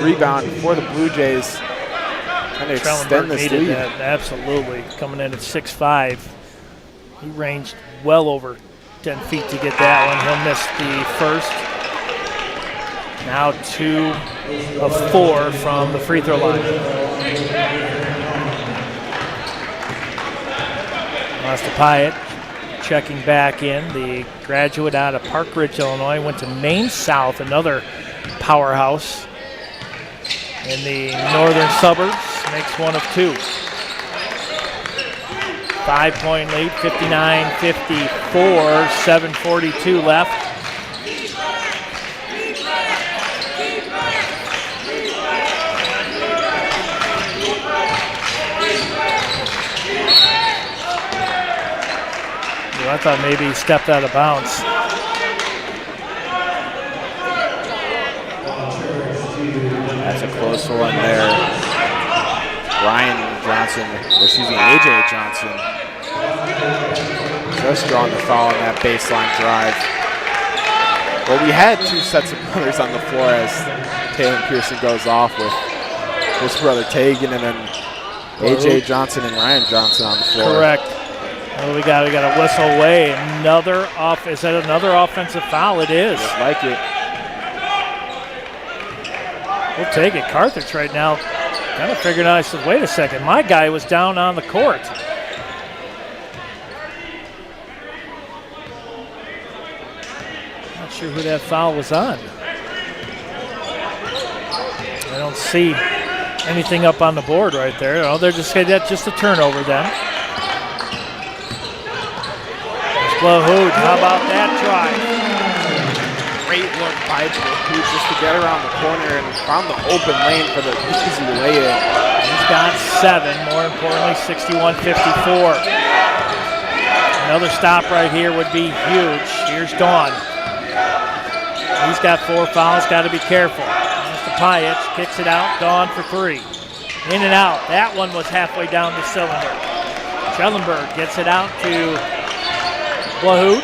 rebound for the Blue Jays. Trying to extend this lead. That, absolutely. Coming in at 6'5". He ranged well over 10 feet to get that one. He'll miss the first. Now 2 of 4 from the free throw line. Mastapayat checking back in. The graduate out of Park Ridge, Illinois, went to Maine South, another powerhouse in the northern suburbs. Makes 1 of 2. 5-point lead, 59-54, 7:42 left. I thought maybe he stepped out of bounds. That's a close one there. A.J. Johnson just drawing the foul on that baseline drive. Well, we had two sets of brothers on the floor as Taylor Pearson goes off with his brother Tegan and then A.J. Johnson and Ryan Johnson on the floor. Correct. Well, we got a whistle away. Is that another offensive foul? It is. Just like it. We'll take it. Carthage right now kind of figured out, I said, wait a second, my guy was down on the court. Not sure who that foul was on. I don't see anything up on the board right there. Oh, they're just saying that's just a turnover then. Blahoud, how about that try? Great look by Blahoud just to get around the corner and found the open lane for the easy lay-in. He's got 7, more importantly, 61-54. Another stop right here would be huge. Here's Dawn. He's got 4 fouls, got to be careful. Mr. Pyatt kicks it out, Dawn for 3. In and out. That one was halfway down the cylinder. Schellenberg gets it out to Blahoud.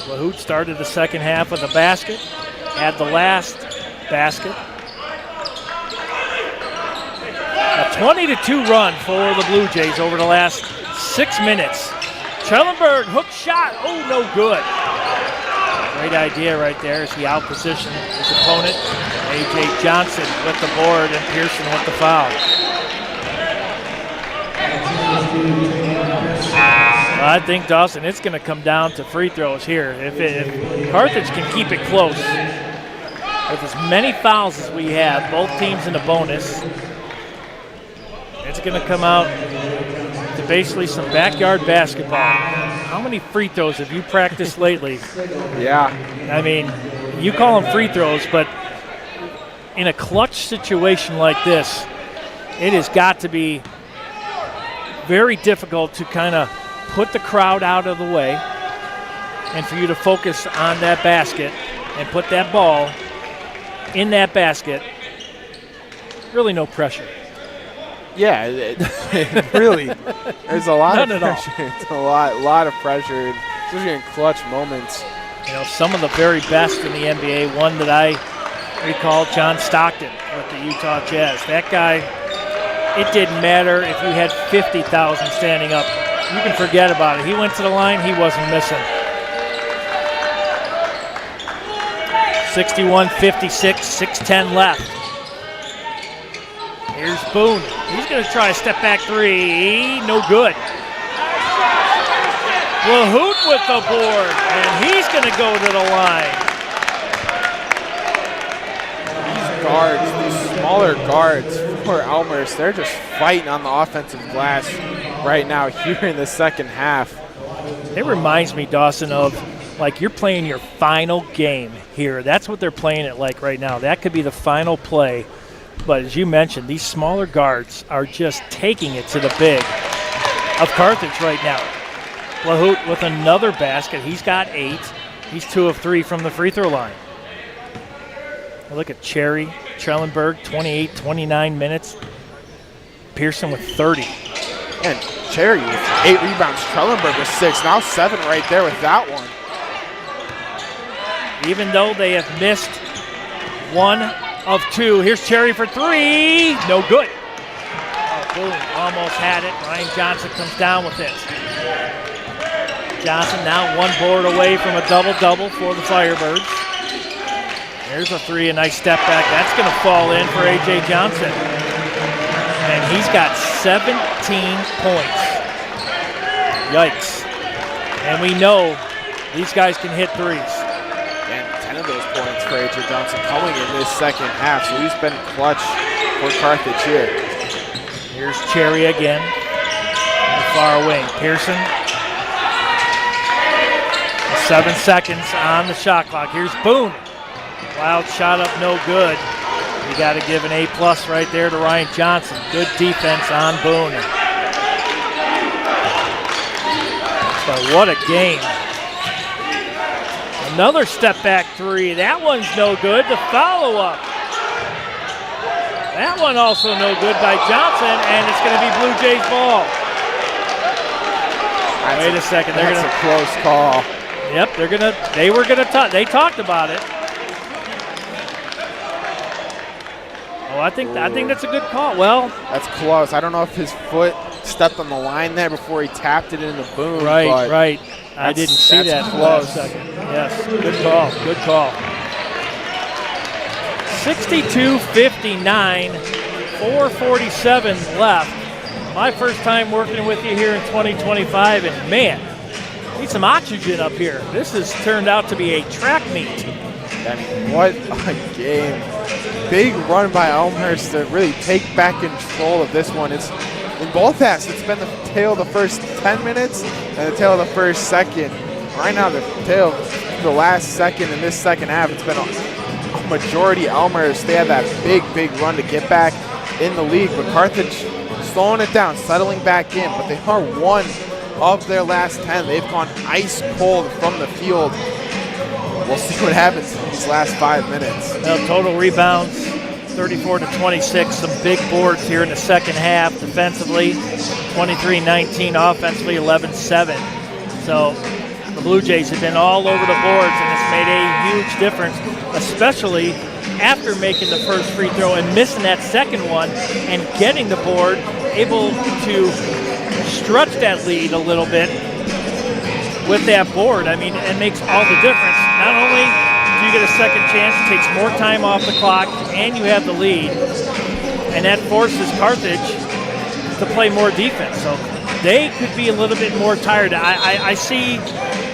Blahoud started the second half with a basket, had the last basket. A 20-2 run for the Blue Jays over the last 6 minutes. Schellenberg, hook shot, oh, no good. Great idea right there as he outpositioned his opponent. A.J. Johnson with the board and Pearson with the foul. I think, Dawson, it's going to come down to free throws here. If Carthage can keep it close, with as many fouls as we have, both teams in the bonus, it's going to come out to basically some backyard basketball. How many free throws have you practiced lately? Yeah. I mean, you call them free throws, but in a clutch situation like this, it has got to be very difficult to kind of put the crowd out of the way and for you to focus on that basket and put that ball in that basket. Really no pressure. Yeah, it really, there's a lot None of at all. pressure. It's a lot of pressure, especially in clutch moments. You know, some of the very best in the NBA, one that I recall, John Stockton with the Utah Jazz. That guy, it didn't matter if you had 50,000 standing up. You can forget about it. He went to the line, he wasn't missing. 61-56, 6:10 left. Here's Boone. He's going to try a step-back 3. No good. Blahoud with the board, and he's going to go to the line. These guards, these smaller guards for Elmhurst, they're just fighting on the offensive glass right now here in the second half. It reminds me, Dawson, of like you're playing your final game here. That's what they're playing it like right now. That could be the final play. But as you mentioned, these smaller guards are just taking it to the big of Carthage right now. Blahoud with another basket. He's got 8. He's 2 of 3 from the free throw line. Look at Cherry, Schellenberg, 28, 29 minutes. Pearson with 30. And Cherry with 8 rebounds. Schellenberg with 6. Now 7 right there with that one. Even though they have missed 1 of 2. Here's Cherry for 3. No good. Oh, boom. Almost had it. Ryan Johnson comes down with it. Johnson now 1 board away from a double-double for the Firebirds. There's a 3, a nice step back. That's going to fall in for A.J. Johnson. And he's got 17 points. Yikes. And we know these guys can hit threes. And 10 of those points for A.J. Johnson coming in this second half, so he's been clutch for Carthage here. Here's Cherry again. The far wing. Pearson. 7 seconds on the shot clock. Here's Boone. Wild shot up, no good. You got to give an A+ right there to Ryan Johnson. Good defense on Boone. But what a game. Another step back 3. That one's no good. The follow-up. That one also no good by Johnson, and it's going to be Blue Jays ball. Wait a second. That's a close call. Yep, they talked about it. Oh, I think that's a good call. Well, that's close. I don't know if his foot stepped on the line there before he tapped it in the boom. Right. I didn't see that close. Yes, good call. 62-59, 4:47 left. My first time working with you here in 2025, and man, need some oxygen up here. This has turned out to be a track meet. I mean, what a game. Big run by Elmhurst to really take back control of this one. It's in both halves. It's been the tale of the first 10 minutes and the tale of the first second. Right now, the tale of the last second in this second half, it's been a majority Elmhurst. They had that big run to get back in the league, but Carthage slowing it down, settling back in, but they are one of their last 10. They've gone ice cold from the field. We'll see what happens in these last 5 minutes. Total rebounds, 34-26. Some big boards here in the second half defensively. 23-19 offensively, 11-7. So the Blue Jays have been all over the boards, and it's made a huge difference, especially after making the first free throw and missing that second one and getting the board, able to stretch that lead a little bit with that board. I mean, it makes all the difference. Not only do you get a second chance, it takes more time off the clock, and you have the lead, and that forces Carthage to play more defense. So they could be a little bit more tired. I see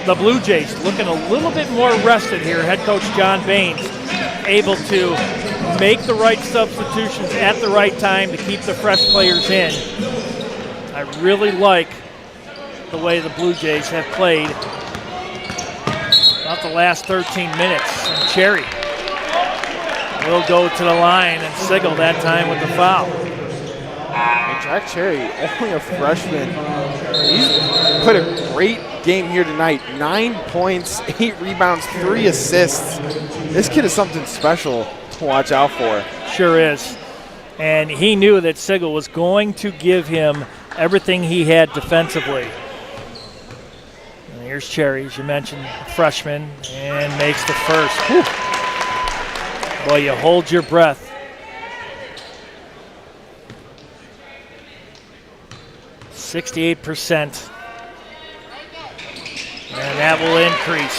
the Blue Jays looking a little bit more rested here. Head coach John Baines able to make the right substitutions at the right time to keep the fresh players in. I really like the way the Blue Jays have played about the last 13 minutes. And Cherry will go to the line, and Sigel that time with the foul. And Jack Cherry, only a freshman. He's put a great game here tonight. 9 points, 8 rebounds, 3 assists. This kid is something special to watch out for. Sure is. And he knew that Sigel was going to give him everything he had defensively. And here's Cherry, as you mentioned, freshman, and makes the first. Whew. Boy, you hold your breath. %68%. And that will increase.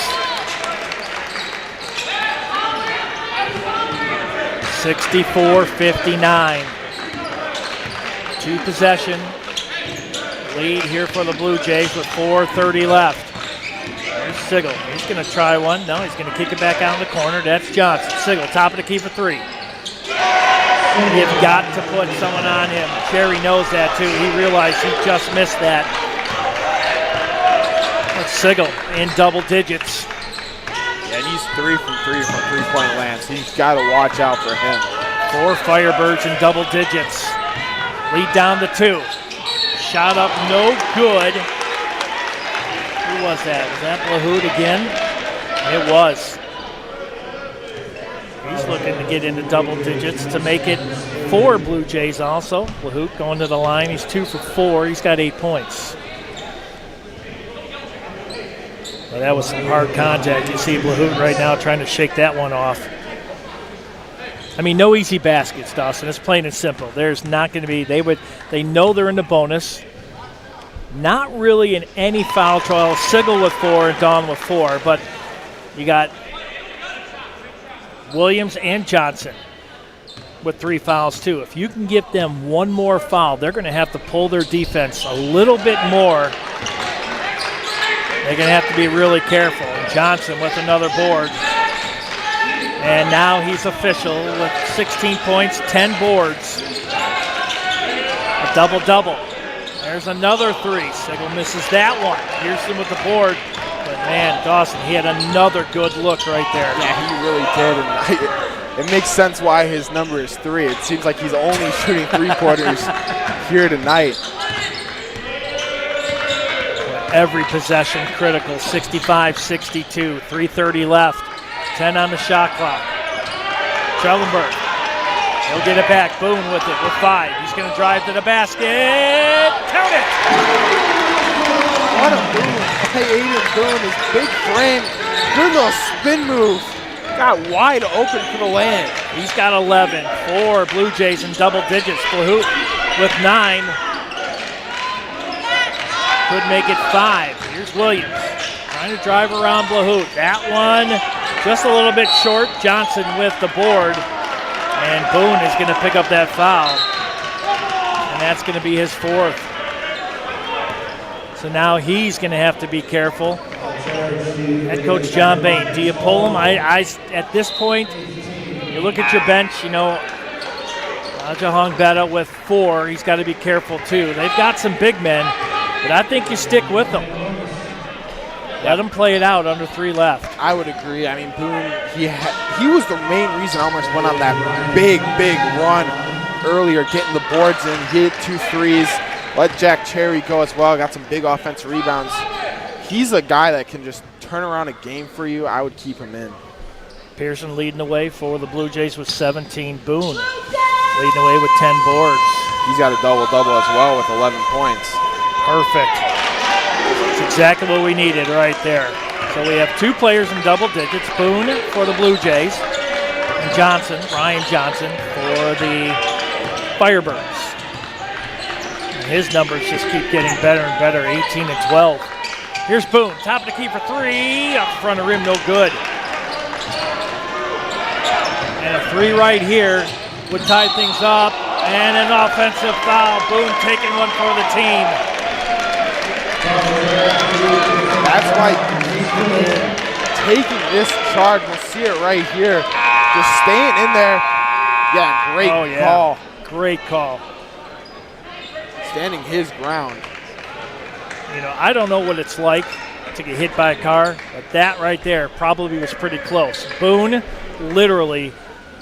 64-59. 2 possession lead here for the Blue Jays with 4:30 left. There's Sigel. He's going to try one. No, he's going to kick it back out in the corner. That's Johnson. Sigel, top of the key for 3. You've got to put someone on him. Cherry knows that too. He realized he just missed that. That's Sigel in double digits. Yeah, and he's 3 from 3 from three-point land, so you've got to watch out for him. 4 Firebirds in double digits. Lead down to 2. Shot up, no good. Who was that? Was that Lahoud again? It was. He's looking to get into double digits to make it 4 Blue Jays also. Lahoud going to the line. He's 2 for 4. He's got 8 points. Well, that was some hard contact. You see Lahoud right now trying to shake that one off. I mean, no easy baskets, Dawson. It's plain and simple. There's not going to be. They know they're in the bonus. Not really in any foul trouble. Sigel with 4 and Dawn with 4, but you got Williams and Johnson with 3 fouls too. If you can get them one more foul, they're going to have to pull their defense a little bit more. They're going to have to be really careful. And Johnson with another board. And now he's official with 16 points, 10 boards. A double-double. There's another 3. Sigel misses that one. Pearson with the board. But man, Dawson, he had another good look right there. Yeah, he really did. And it makes sense why his number is 3. It seems like he's only shooting 3-pointers here tonight. Every possession critical. 65-62. 3:30 left. 10 on the shot clock. Trellenberg. He'll get it back. Boone with it with 5. He's going to drive to the basket. Count it! What a move by Aiden Boone. His big frame. Good little spin move. Got wide open for the land. He's got 11 for Blue Jays in double digits. Blahout with 9. Could make it 5. Here's Williams trying to drive around Blahout. That one just a little bit short. Johnson with the board. And Boone is going to pick up that foul. And that's going to be his 4th. So now he's going to have to be careful. Head coach John Bain, do you pull him? At this point, you look at your bench, Raja Hongbeta with 4. He's got to be careful too. They've got some big men, but I think you stick with them. Let them play it out under 3 left. I would agree. I mean, Boone, he was the main reason Elmhurst went on that big run earlier, getting the boards in. He hit 2 threes. Let Jack Cherry go as well. Got some big offensive rebounds. He's a guy that can just turn around a game for you. I would keep him in. Pearson leading the way for the Blue Jays with 17. Boone leading the way with 10 boards. He's got a double-double as well with 11 points. Perfect. That's exactly what we needed right there. So we have 2 players in double digits. Boone for the Blue Jays and Johnson, Ryan Johnson, for the Firebirds. And his numbers just keep getting better and better, 18 and 12. Here's Boone, top of the key for 3, up front of rim, no good. And a 3 right here would tie things up, and an offensive foul. Boone taking one for the team. That's why taking this charge, we'll see it right here. Just staying in there. Yeah, great call. Great call. Standing his ground. I don't know what it's like to get hit by a car, but that right there probably was pretty close. Boone literally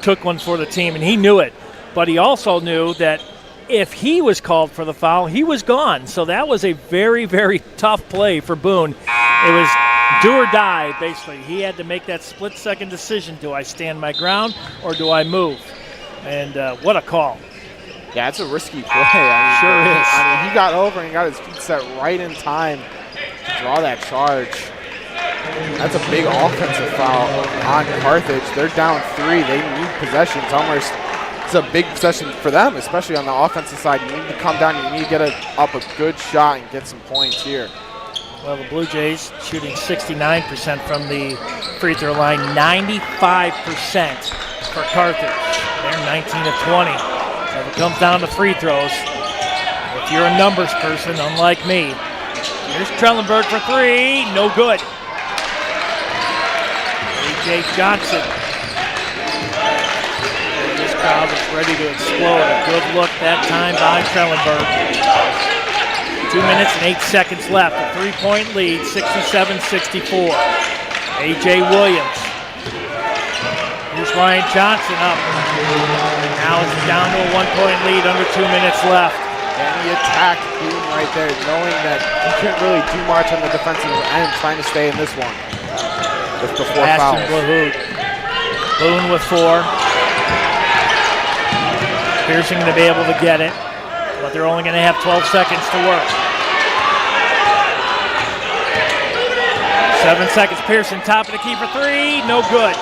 took one for the team, and he knew it. But he also knew that if he was called for the foul, he was gone. So that was a very, very tough play for Boone. It was do or die, basically. He had to make that split-second decision. Do I stand my ground or do I move? And what a call. Yeah, it's a risky play. Sure is. He got over and got his feet set right in time to draw that charge. That's a big offensive foul on Carthage. They're down 3. They need possessions. Elmhurst, it's a big possession for them, especially on the offensive side. You need to come down. You need to get up a good shot and get some points here. Well, the Blue Jays shooting 69% from the free throw line, 95% for Carthage. They're 19 of 20. So if it comes down to free throws, if you're a numbers person, unlike me, here's Trellenberg for 3, no good. A.J. Johnson. This crowd is ready to explode. A good look that time by Trellenberg. 2 minutes and 8 seconds left. A 3-point lead, 67-64. A.J. Williams. Here's Ryan Johnson up. Now it's down to a 1-point lead, under 2 minutes left. And he attacked Boone right there, knowing that he couldn't really do much on the defensive end, trying to stay in this one. With the 4 fouls. Blahout. Boone with 4. Pearson going to be able to get it, but they're only going to have 12 seconds to work. 7 seconds. Pearson, top of the key for 3, no good.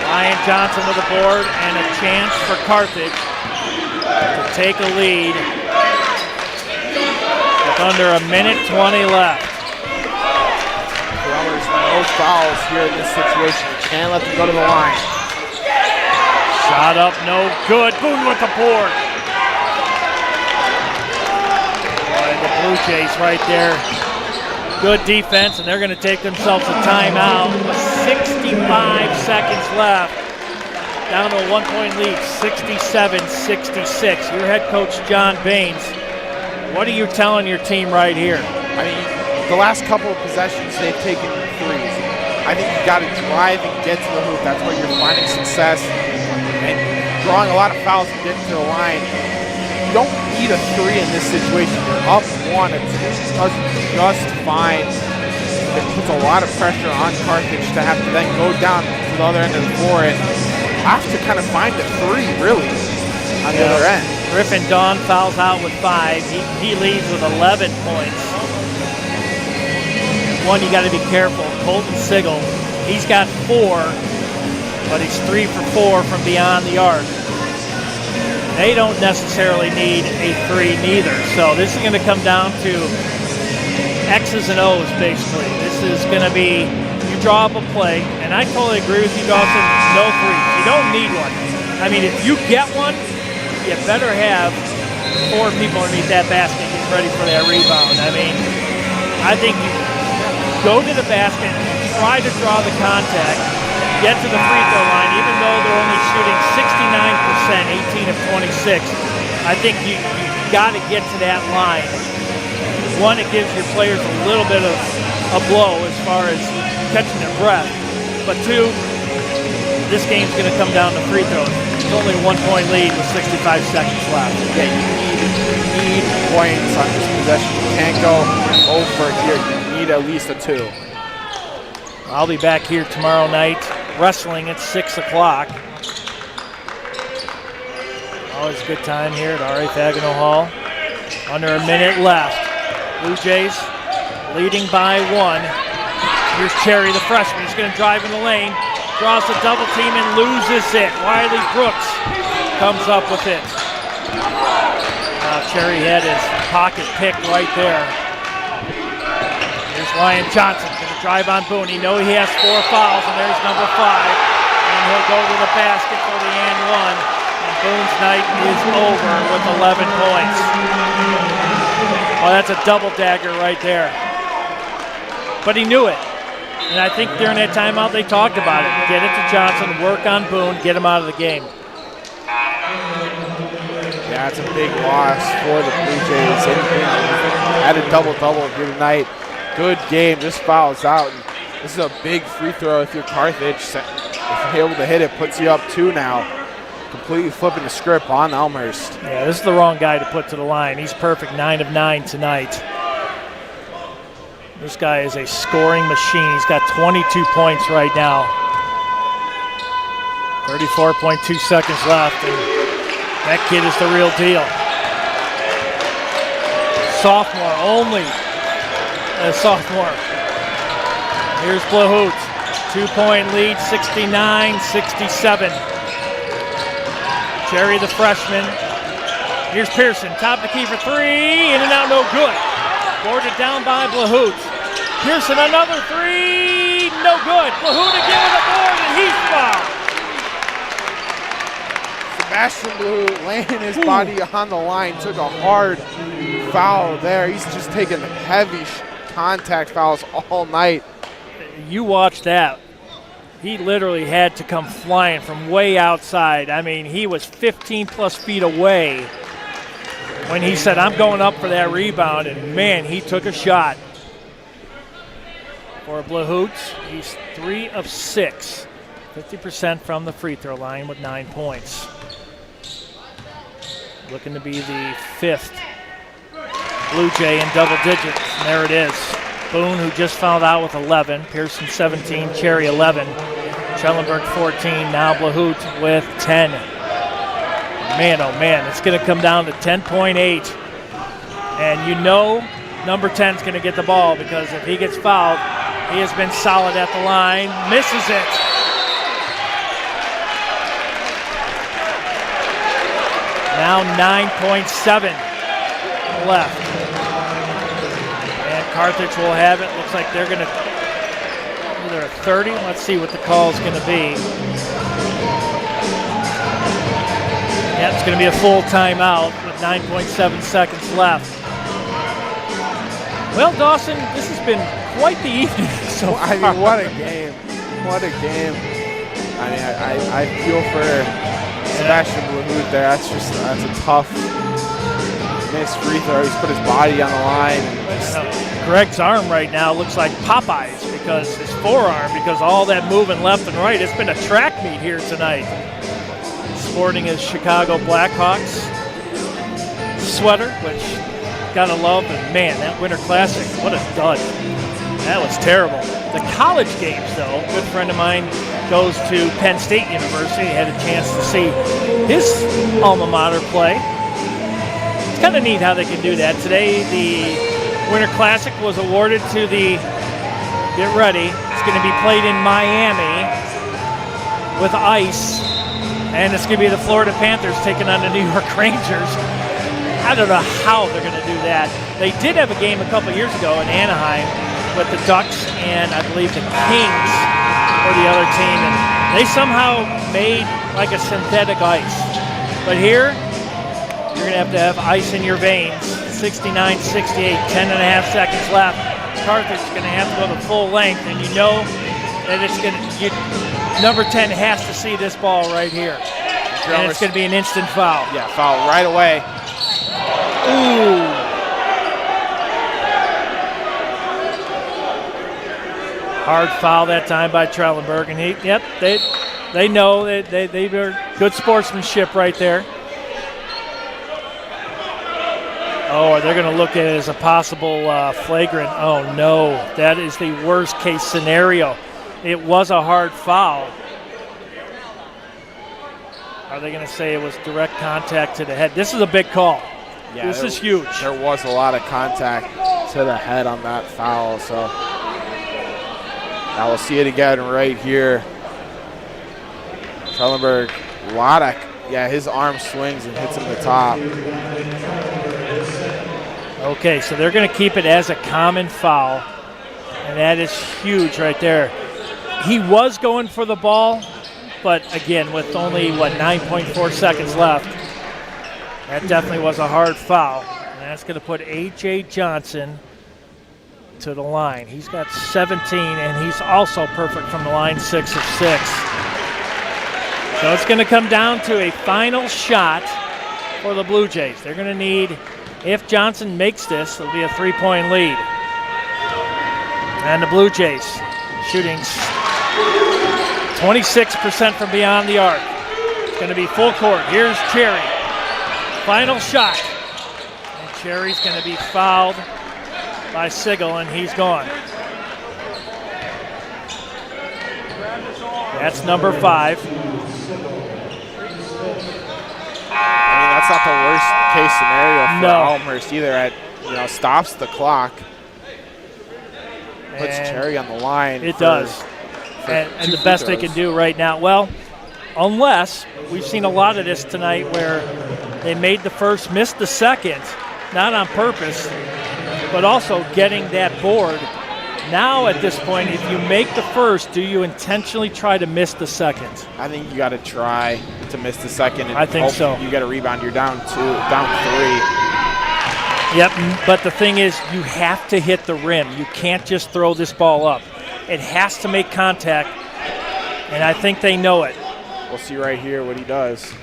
Ryan Johnson with a board and a chance for Carthage to take a lead with under a minute 20 left. There's no fouls here in this situation. You can't let them go to the line. Shot up, no good. Boone with the board. Boy, the Blue Jays right there. Good defense, and they're going to take themselves a timeout. 65 seconds left. Down to a 1-point lead, 67-66. Your head coach, John Baines, what are you telling your team right here? I mean, the last couple of possessions, they've taken threes. I think you got to drive and get to the hoop. That's where you're finding success. And drawing a lot of fouls and getting to the line. You don't need a 3 in this situation. You're up 1. It does just fine. It puts a lot of pressure on Carthage to have to then go down to the other end of the floor and have to kind of find a 3, really, on the other end. Griffin Dawn fouls out with 5. He leads with 11 points. one you got to be careful. Colton Sigel, he's got 4, but he's 3 for 4 from beyond the arc. They don't necessarily need a 3 neither. So this is going to come down to X's and O's, basically. This is going to be, you draw up a play, and I totally agree with you, Dawson, no 3s. You don't need one. I mean, if you get one, you better have 4 people underneath that basket getting ready for that rebound. I mean, I think you go to the basket, try to draw the contact, get to the free throw line, even though they're only shooting 69%, 18 of 26. I think you got to get to that line. One, it gives your players a little bit of a blow as far as catching their breath. But 2, this game's going to come down to free throws. It's only a 1-point lead with 65 seconds left. Yeah, you need points on this possession. You can't go over here. You need at least a 2. I'll be back here tomorrow night, wrestling at 6 o'clock. Always a good time here at R.A. Fagano Hall. Under a minute left. Blue Jays leading by 1. Here's Cherry, the freshman. He's going to drive in the lane. Draws a double team and loses it. Wiley Brooks comes up with it. Cherry had his pocket picked right there. Here's Ryan Johnson going to drive on Boone. He knows he has 4 fouls, and there's number 5. And he'll go to the basket for the and 1. And Boone's night is over with 11 points. Oh, that's a double dagger right there. But he knew it. And I think during that timeout they talked about it. Get it to Johnson, work on Boone, get him out of the game. Yeah, it's a big loss for the Blue Jays. Had a double-double good night. Good game. This fouls out. This is a big free throw if you're Carthage. If you're able to hit it, puts you up 2 now. Completely flipping the script on Elmhurst. Yeah, this is the wrong guy to put to the line. He's perfect, 9 of 9 tonight. This guy is a scoring machine. He's got 22 points right now. 34.2 seconds left, and that kid is the real deal. Sophomore only. A sophomore. Here's Blahout. 2-point lead, 69-67. Cherry, the freshman. Here's Pearson, top the key for 3, in and out, no good. Boarded down by Blahout. Pearson, another 3, no good. Blahout again with a board, and he's fouled. Sebastian Blahout laying his body on the line, took a hard foul there. He's just taking heavy contact fouls all night. You watch that. He literally had to come flying from way outside. I mean, he was 15-plus feet away when he said, I'm going up for that rebound, and man, he took a shot. For Blahout, he's 3 of 6, 50% from the free throw line with 9 points. Looking to be the 5th Blue Jay in double digits, and there it is. Boone, who just fouled out with 11, Pearson 17, Cherry 11, Schellenberg 14, now Blahout with 10. Man, oh man, it's going to come down to 10.8. And you know number 10 is going to get the ball, because if he gets fouled, he has been solid at the line, misses it. Now 9.7 left. And Carthage will have it. Looks like they're going to either a 30. Let's see what the call is going to be. Yeah, it's going to be a full timeout with 9.7 seconds left. Well, Dawson, this has been quite the evening so far. I mean, what a game. What a game. I mean, I feel for Sebastian Blahout there. That's a tough missed free throw. He's put his body on the line. Greg's arm right now looks like Popeye's, because his forearm, because all that moving left and right. It's been a track meet here tonight. Sporting his Chicago Blackhawks sweater, which gotta love. And man, that Winter Classic, what a dud. That was terrible. The college games, though, a good friend of mine goes to Penn State University. Had a chance to see his alma mater play. It's kind of neat how they can do that. Today, the Winter Classic was awarded to the get ready. It's going to be played in Miami with ice, and it's going to be the Florida Panthers taking on the New York Rangers. I don't know how they're going to do that. They did have a game a couple years ago in Anaheim with the Ducks and I believe the Kings or the other team, and they somehow made like a synthetic ice. But here, you're going to have ice in your veins. 69-68, 10.5 seconds left. Carthage is going to have to go to full length, and you know that it's going to, number 10 has to see this ball right here. And it's going to be an instant foul. Yeah, foul right away. Ooh. Hard foul that time by Trellenberg, and they know they were good sportsmanship right there. Oh, they're going to look at it as a possible flagrant. Oh no, that is the worst case scenario. It was a hard foul. Are they going to say it was direct contact to the head? This is a big call. Yeah, this is huge. There was a lot of contact to the head on that foul, so now we'll see it again right here. Trellenberg, a lot of, his arm swings and hits him the top. Okay, so they're going to keep it as a common foul, and that is huge right there. He was going for the ball, but again, with only, 9.4 seconds left, that definitely was a hard foul. And that's going to put A.J. Johnson to the line. He's got 17, and he's also perfect from the line, 6 of 6. So it's going to come down to a final shot for the Blue Jays. They're going to need, if Johnson makes this, it'll be a 3-point lead. And the Blue Jays shooting 26% from beyond the arc. It's going to be full court. Here's Cherry. Final shot. And Cherry's going to be fouled by Sigel, and he's gone. That's number 5. I mean, that's not the worst case scenario for Elmhurst either. Stops the clock. Puts Cherry on the line. It does. And the best they can do right now, well, unless we've seen a lot of this tonight where they made the first, missed the second, not on purpose, but also getting that board. Now at this point, if you make the first, do you intentionally try to miss the second? I think you got to try to miss the second. And I think so. You got to rebound. You're down 3. Yep, but the thing is, you have to hit the rim. You can't just throw this ball up. It has to make contact, and I think they know it. We'll see right here what he does.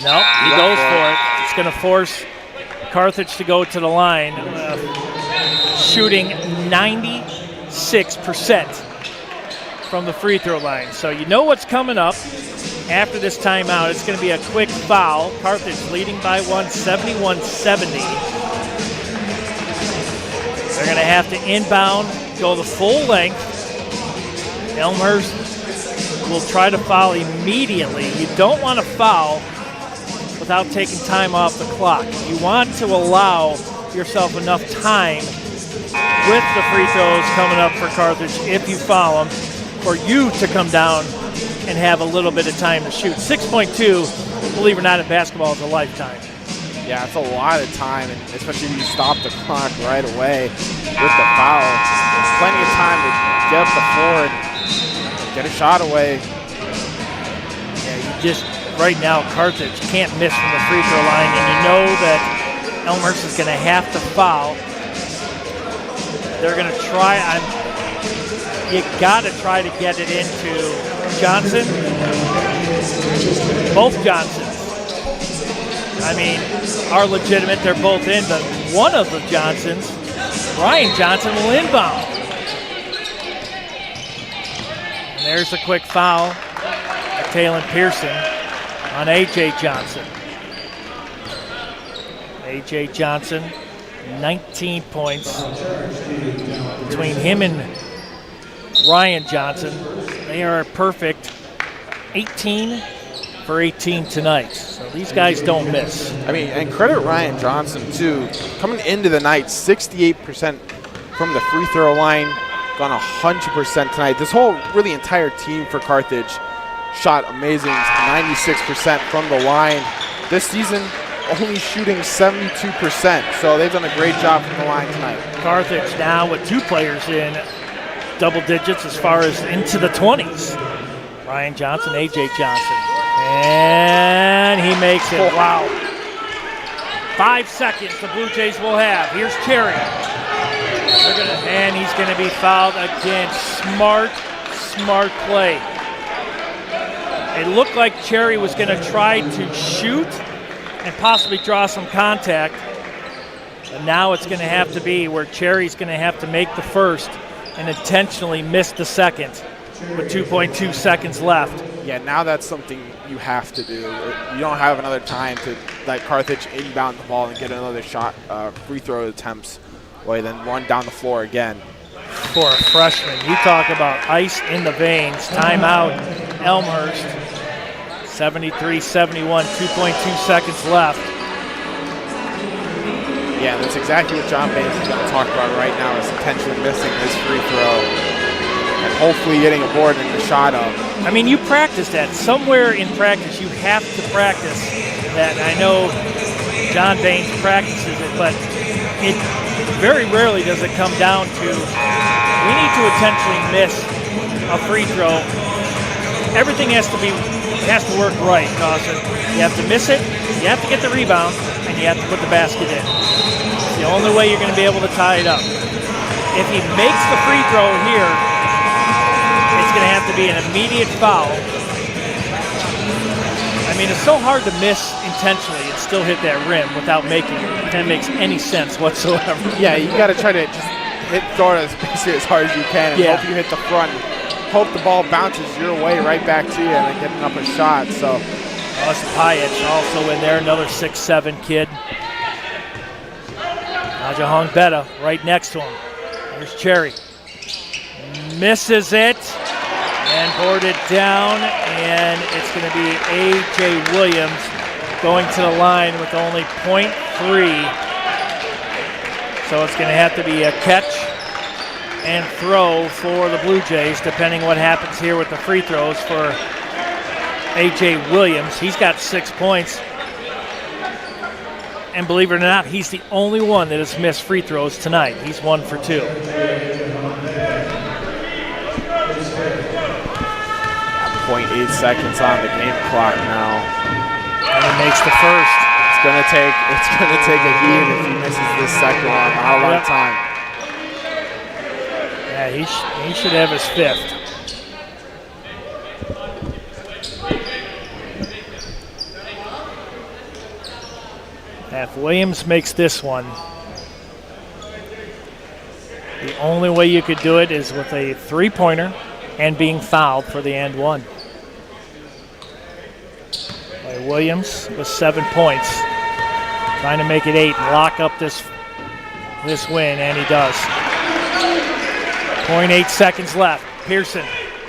Nope, he goes for it. It's going to force Carthage to go to the line, shooting 96% from the free throw line. So you know what's coming up after this timeout. It's going to be a quick foul. Carthage leading by 1, 71-70. They're going to have to inbound, go the full length. Elmhurst will try to foul immediately. You don't want to foul without taking time off the clock. You want to allow yourself enough time with the free throws coming up for Carthage, if you foul them, for you to come down and have a little bit of time to shoot. 6.2, believe it or not, in basketball is a lifetime. Yeah, it's a lot of time, and especially if you stop the clock right away with the foul. There's plenty of time to get up the floor and get a shot away. Yeah, you just, right now, Carthage can't miss from the free throw line, and you know that Elmhurst is going to have to foul. They're going to try, you got to try to get it into Johnson. Both Johnsons, I mean, are legitimate. They're both in, but one of the Johnsons, Ryan Johnson, will inbound. And there's a quick foul by Taylon Pearson on A.J. Johnson. A.J. Johnson, 19 points between him and Ryan Johnson. They are a perfect 18 for 18 tonight. So these guys don't miss. I mean, and credit Ryan Johnson, too. Coming into the night, 68% from the free throw line, gone 100% tonight. This whole really entire team for Carthage shot amazing, 96% from the line. This season, only shooting 72%, so they've done a great job from the line tonight. Carthage now with 2 players in double digits as far as into the 20s. Ryan Johnson, A.J. Johnson. And he makes it. Wow. 5 seconds the Blue Jays will have. Here's Cherry. And he's going to be fouled again. Smart play. It looked like Cherry was going to try to shoot and possibly draw some contact. And now it's going to have to be where Cherry's going to have to make the first and intentionally miss the second with 2.2 seconds left. Yeah, now that's something you have to do. You don't have another time to let Carthage inbound the ball and get another shot, free throw attempts, or then run down the floor again. For a freshman, you talk about ice in the veins. Timeout, Elmhurst. 73-71, 2.2 seconds left. Yeah, that's exactly what John Baines is going to talk about right now, is intentionally missing his free throw and hopefully getting a board and a shot up. I mean, you practice that. Somewhere in practice, you have to practice that. I know John Baines practices it, but it very rarely does it come down to we need to intentionally miss a free throw. Everything has to work right, Dawson. You have to miss it, you have to get the rebound, and you have to put the basket in. It's the only way you're going to be able to tie it up. If he makes the free throw here, it's going to have to be an immediate foul. I mean, it's so hard to miss intentionally and still hit that rim without making it. If that makes any sense whatsoever. Yeah, you got to try to just throw it as hard as you can and hope you hit the front. Hope the ball bounces your way right back to you and then getting up a shot. So, Payet also in there, another 6'7" kid. Najahong Betta right next to him. Here's Cherry. Misses it and boarded down, and it's going to be A.J. Williams going to the line with only 0.3. So it's going to have to be a catch and throw for the Blue Jays, depending what happens here with the free throws for A.J. Williams. He's got 6 points. And believe it or not, he's the only one that has missed free throws tonight. He's 1 for 2. 0.8 seconds on the game clock now. And he makes the first. It's gonna take a heave if he misses this second one. Not a lot of time. Yeah, he should have his 5th. If Williams makes this one, the only way you could do it is with a 3-pointer and being fouled for the and one. By Williams with 7 points, trying to make it 8 and lock up this win, and he does. 0.8 seconds left. Pearson,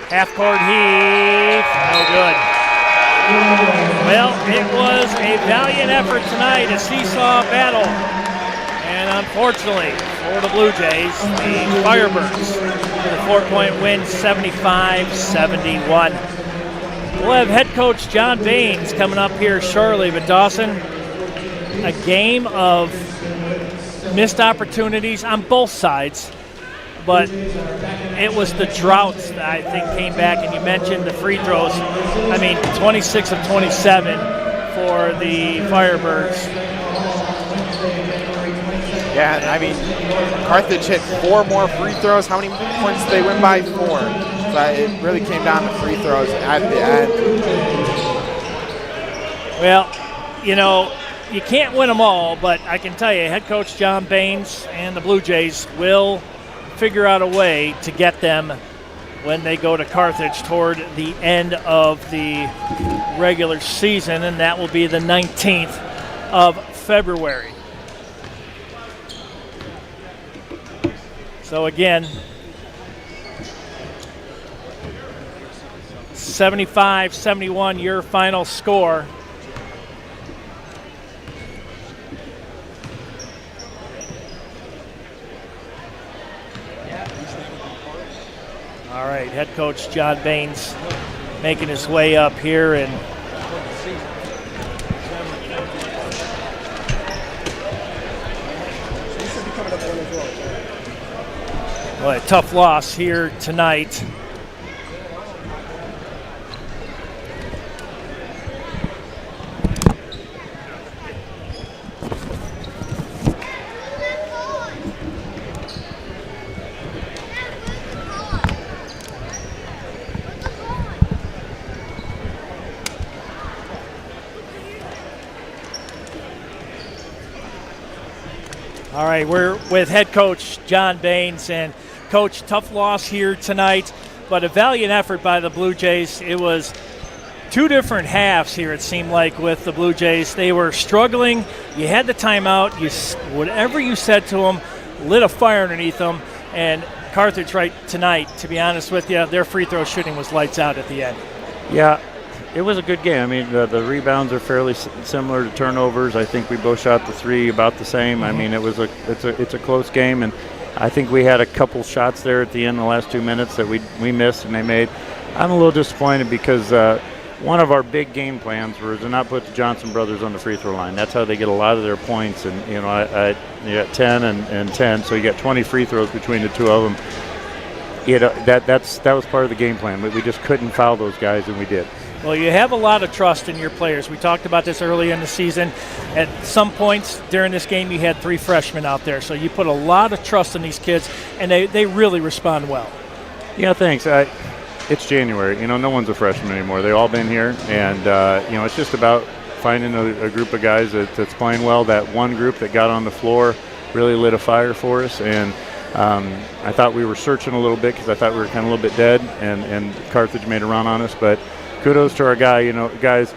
half-court heave, no good. Well, it was a valiant effort tonight, a seesaw battle. And unfortunately for the Blue Jays, the Firebirds with a 4-point win, 75-71. We'll have head coach John Baines coming up here shortly, but Dawson, a game of missed opportunities on both sides. But it was the droughts that I think came back, and you mentioned the free throws. I mean, 26 of 27 for the Firebirds. Yeah, I mean, Carthage hit 4 more free throws. How many points did they win by? 4. So it really came down to free throws at the end. Well, you know, you can't win them all, but I can tell you, head coach John Baines and the Blue Jays will figure out a way to get them when they go to Carthage toward the end of the regular season, and that will be the 19th of February. So again, 75-71 your final score. right, head coach John Baines making his way up here, and boy, a tough loss here tonight. All right, we're with head coach John Baines, and Coach, tough loss here tonight, but a valiant effort by the Blue Jays. It was two different halves here, it seemed like, with the Blue Jays. They were struggling. You had the timeout. Whatever you said to them lit a fire underneath them, and Carthage right tonight, to be honest with you, their free throw shooting was lights out at the end. Yeah, it was a good game. I mean, the rebounds are fairly similar to turnovers. I think we both shot the three about the same. I mean, it's a close game, and I think we had a couple shots there at the end, the last 2 minutes that we missed and they made. I'm a little disappointed because one of our big game plans was to not put the Johnson brothers on the free throw line. That's how they get a lot of their points, and you got 10 and 10, so you got 20 free throws between the two of them. That was part of the game plan. We just couldn't foul those guys, and we did. Well, you have a lot of trust in your players. We talked about this early in the season. At some points during this game, you had 3 freshmen out there. So you put a lot of trust in these kids, and they really respond well. Yeah, thanks. It's January. No one's a freshman anymore. They've all been here, and it's just about finding a group of guys that's playing well. That one group that got on the floor really lit a fire for us, and I thought we were searching a little bit because I thought we were kind of a little bit dead, and Carthage made a run on us, but kudos to our guys.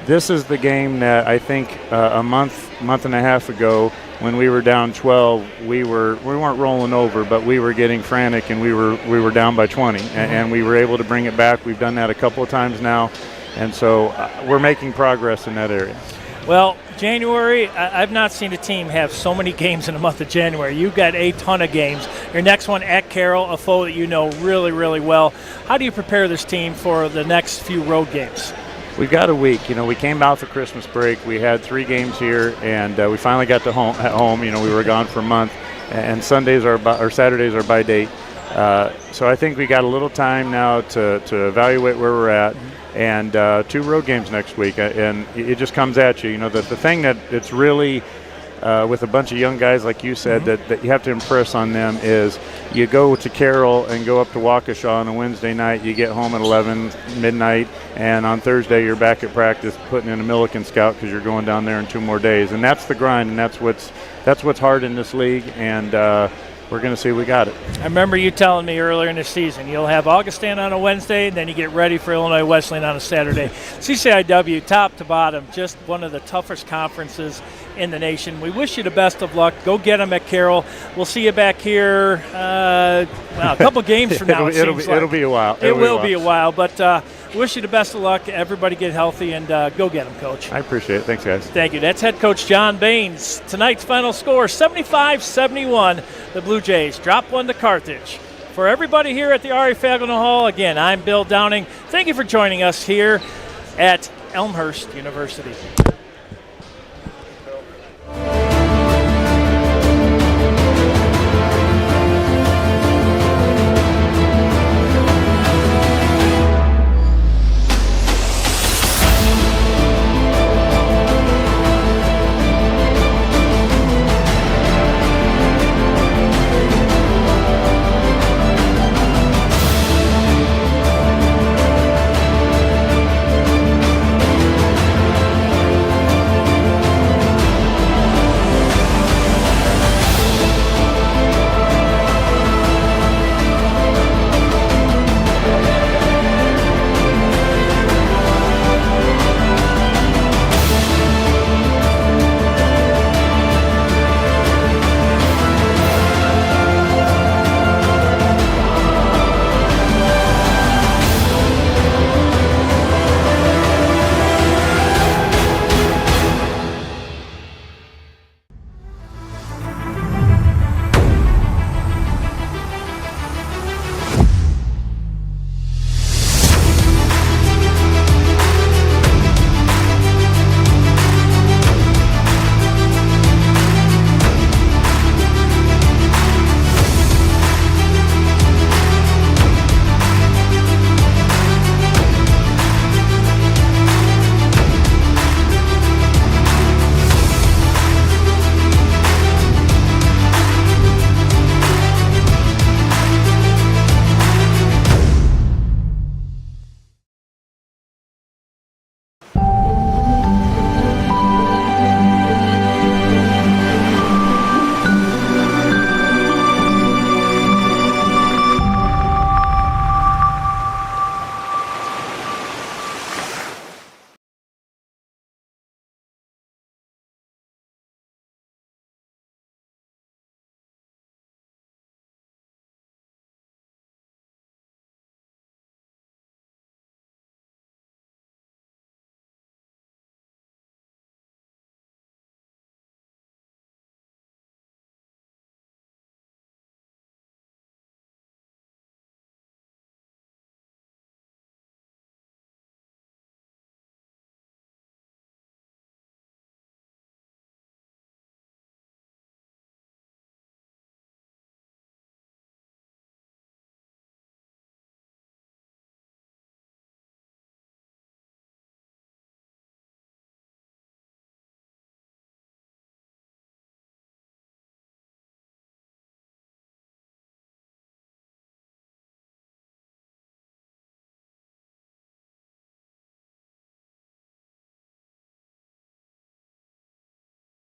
This is the game that I think a month and a half ago, when we were down 12, we weren't rolling over, but we were getting frantic, and we were down by 20, and we were able to bring it back. We've done that a couple of times now, and so we're making progress in that area. Well, January, I've not seen a team have so many games in the month of January. You've got a ton of games. Your next one at Carroll, a foe that you know really, really well. How do you prepare this team for the next few road games? We've got a week. We came out for Christmas break. We had 3 games here, and we finally got at home. We were gone for a month, and Saturdays are by date. So I think we got a little time now to evaluate where we're at. And 2 road games next week, and it just comes at you. The thing that it's really with a bunch of young guys, like you said, that you have to impress on them is you go to Carroll and go up to Waukesha on a Wednesday night, you get home at 11, midnight, and on Thursday you're back at practice putting in a Milliken scout because you're going down there in 2 more days. And that's the grind, and that's what's hard in this league, and we're going to see we got it. I remember you telling me earlier in the season you'll have Augustana on a Wednesday, and then you get ready for Illinois Wesleyan on a Saturday. CCIW, top to bottom, just one of the toughest conferences in the nation. We wish you the best of luck. Go get them at Carroll. We'll see you back here a couple games from now. It'll be a while. It will be a while, but wish you the best of luck. Everybody get healthy, and go get them, Coach. I appreciate it. Thanks, guys. Thank you. That's head coach John Baines. Tonight's final score, 75-71. The Blue Jays drop one to Carthage. For everybody here at the R.A. Fagelno Hall, again, I'm Bill Downing. Thank you for joining us here at Elmhurst University.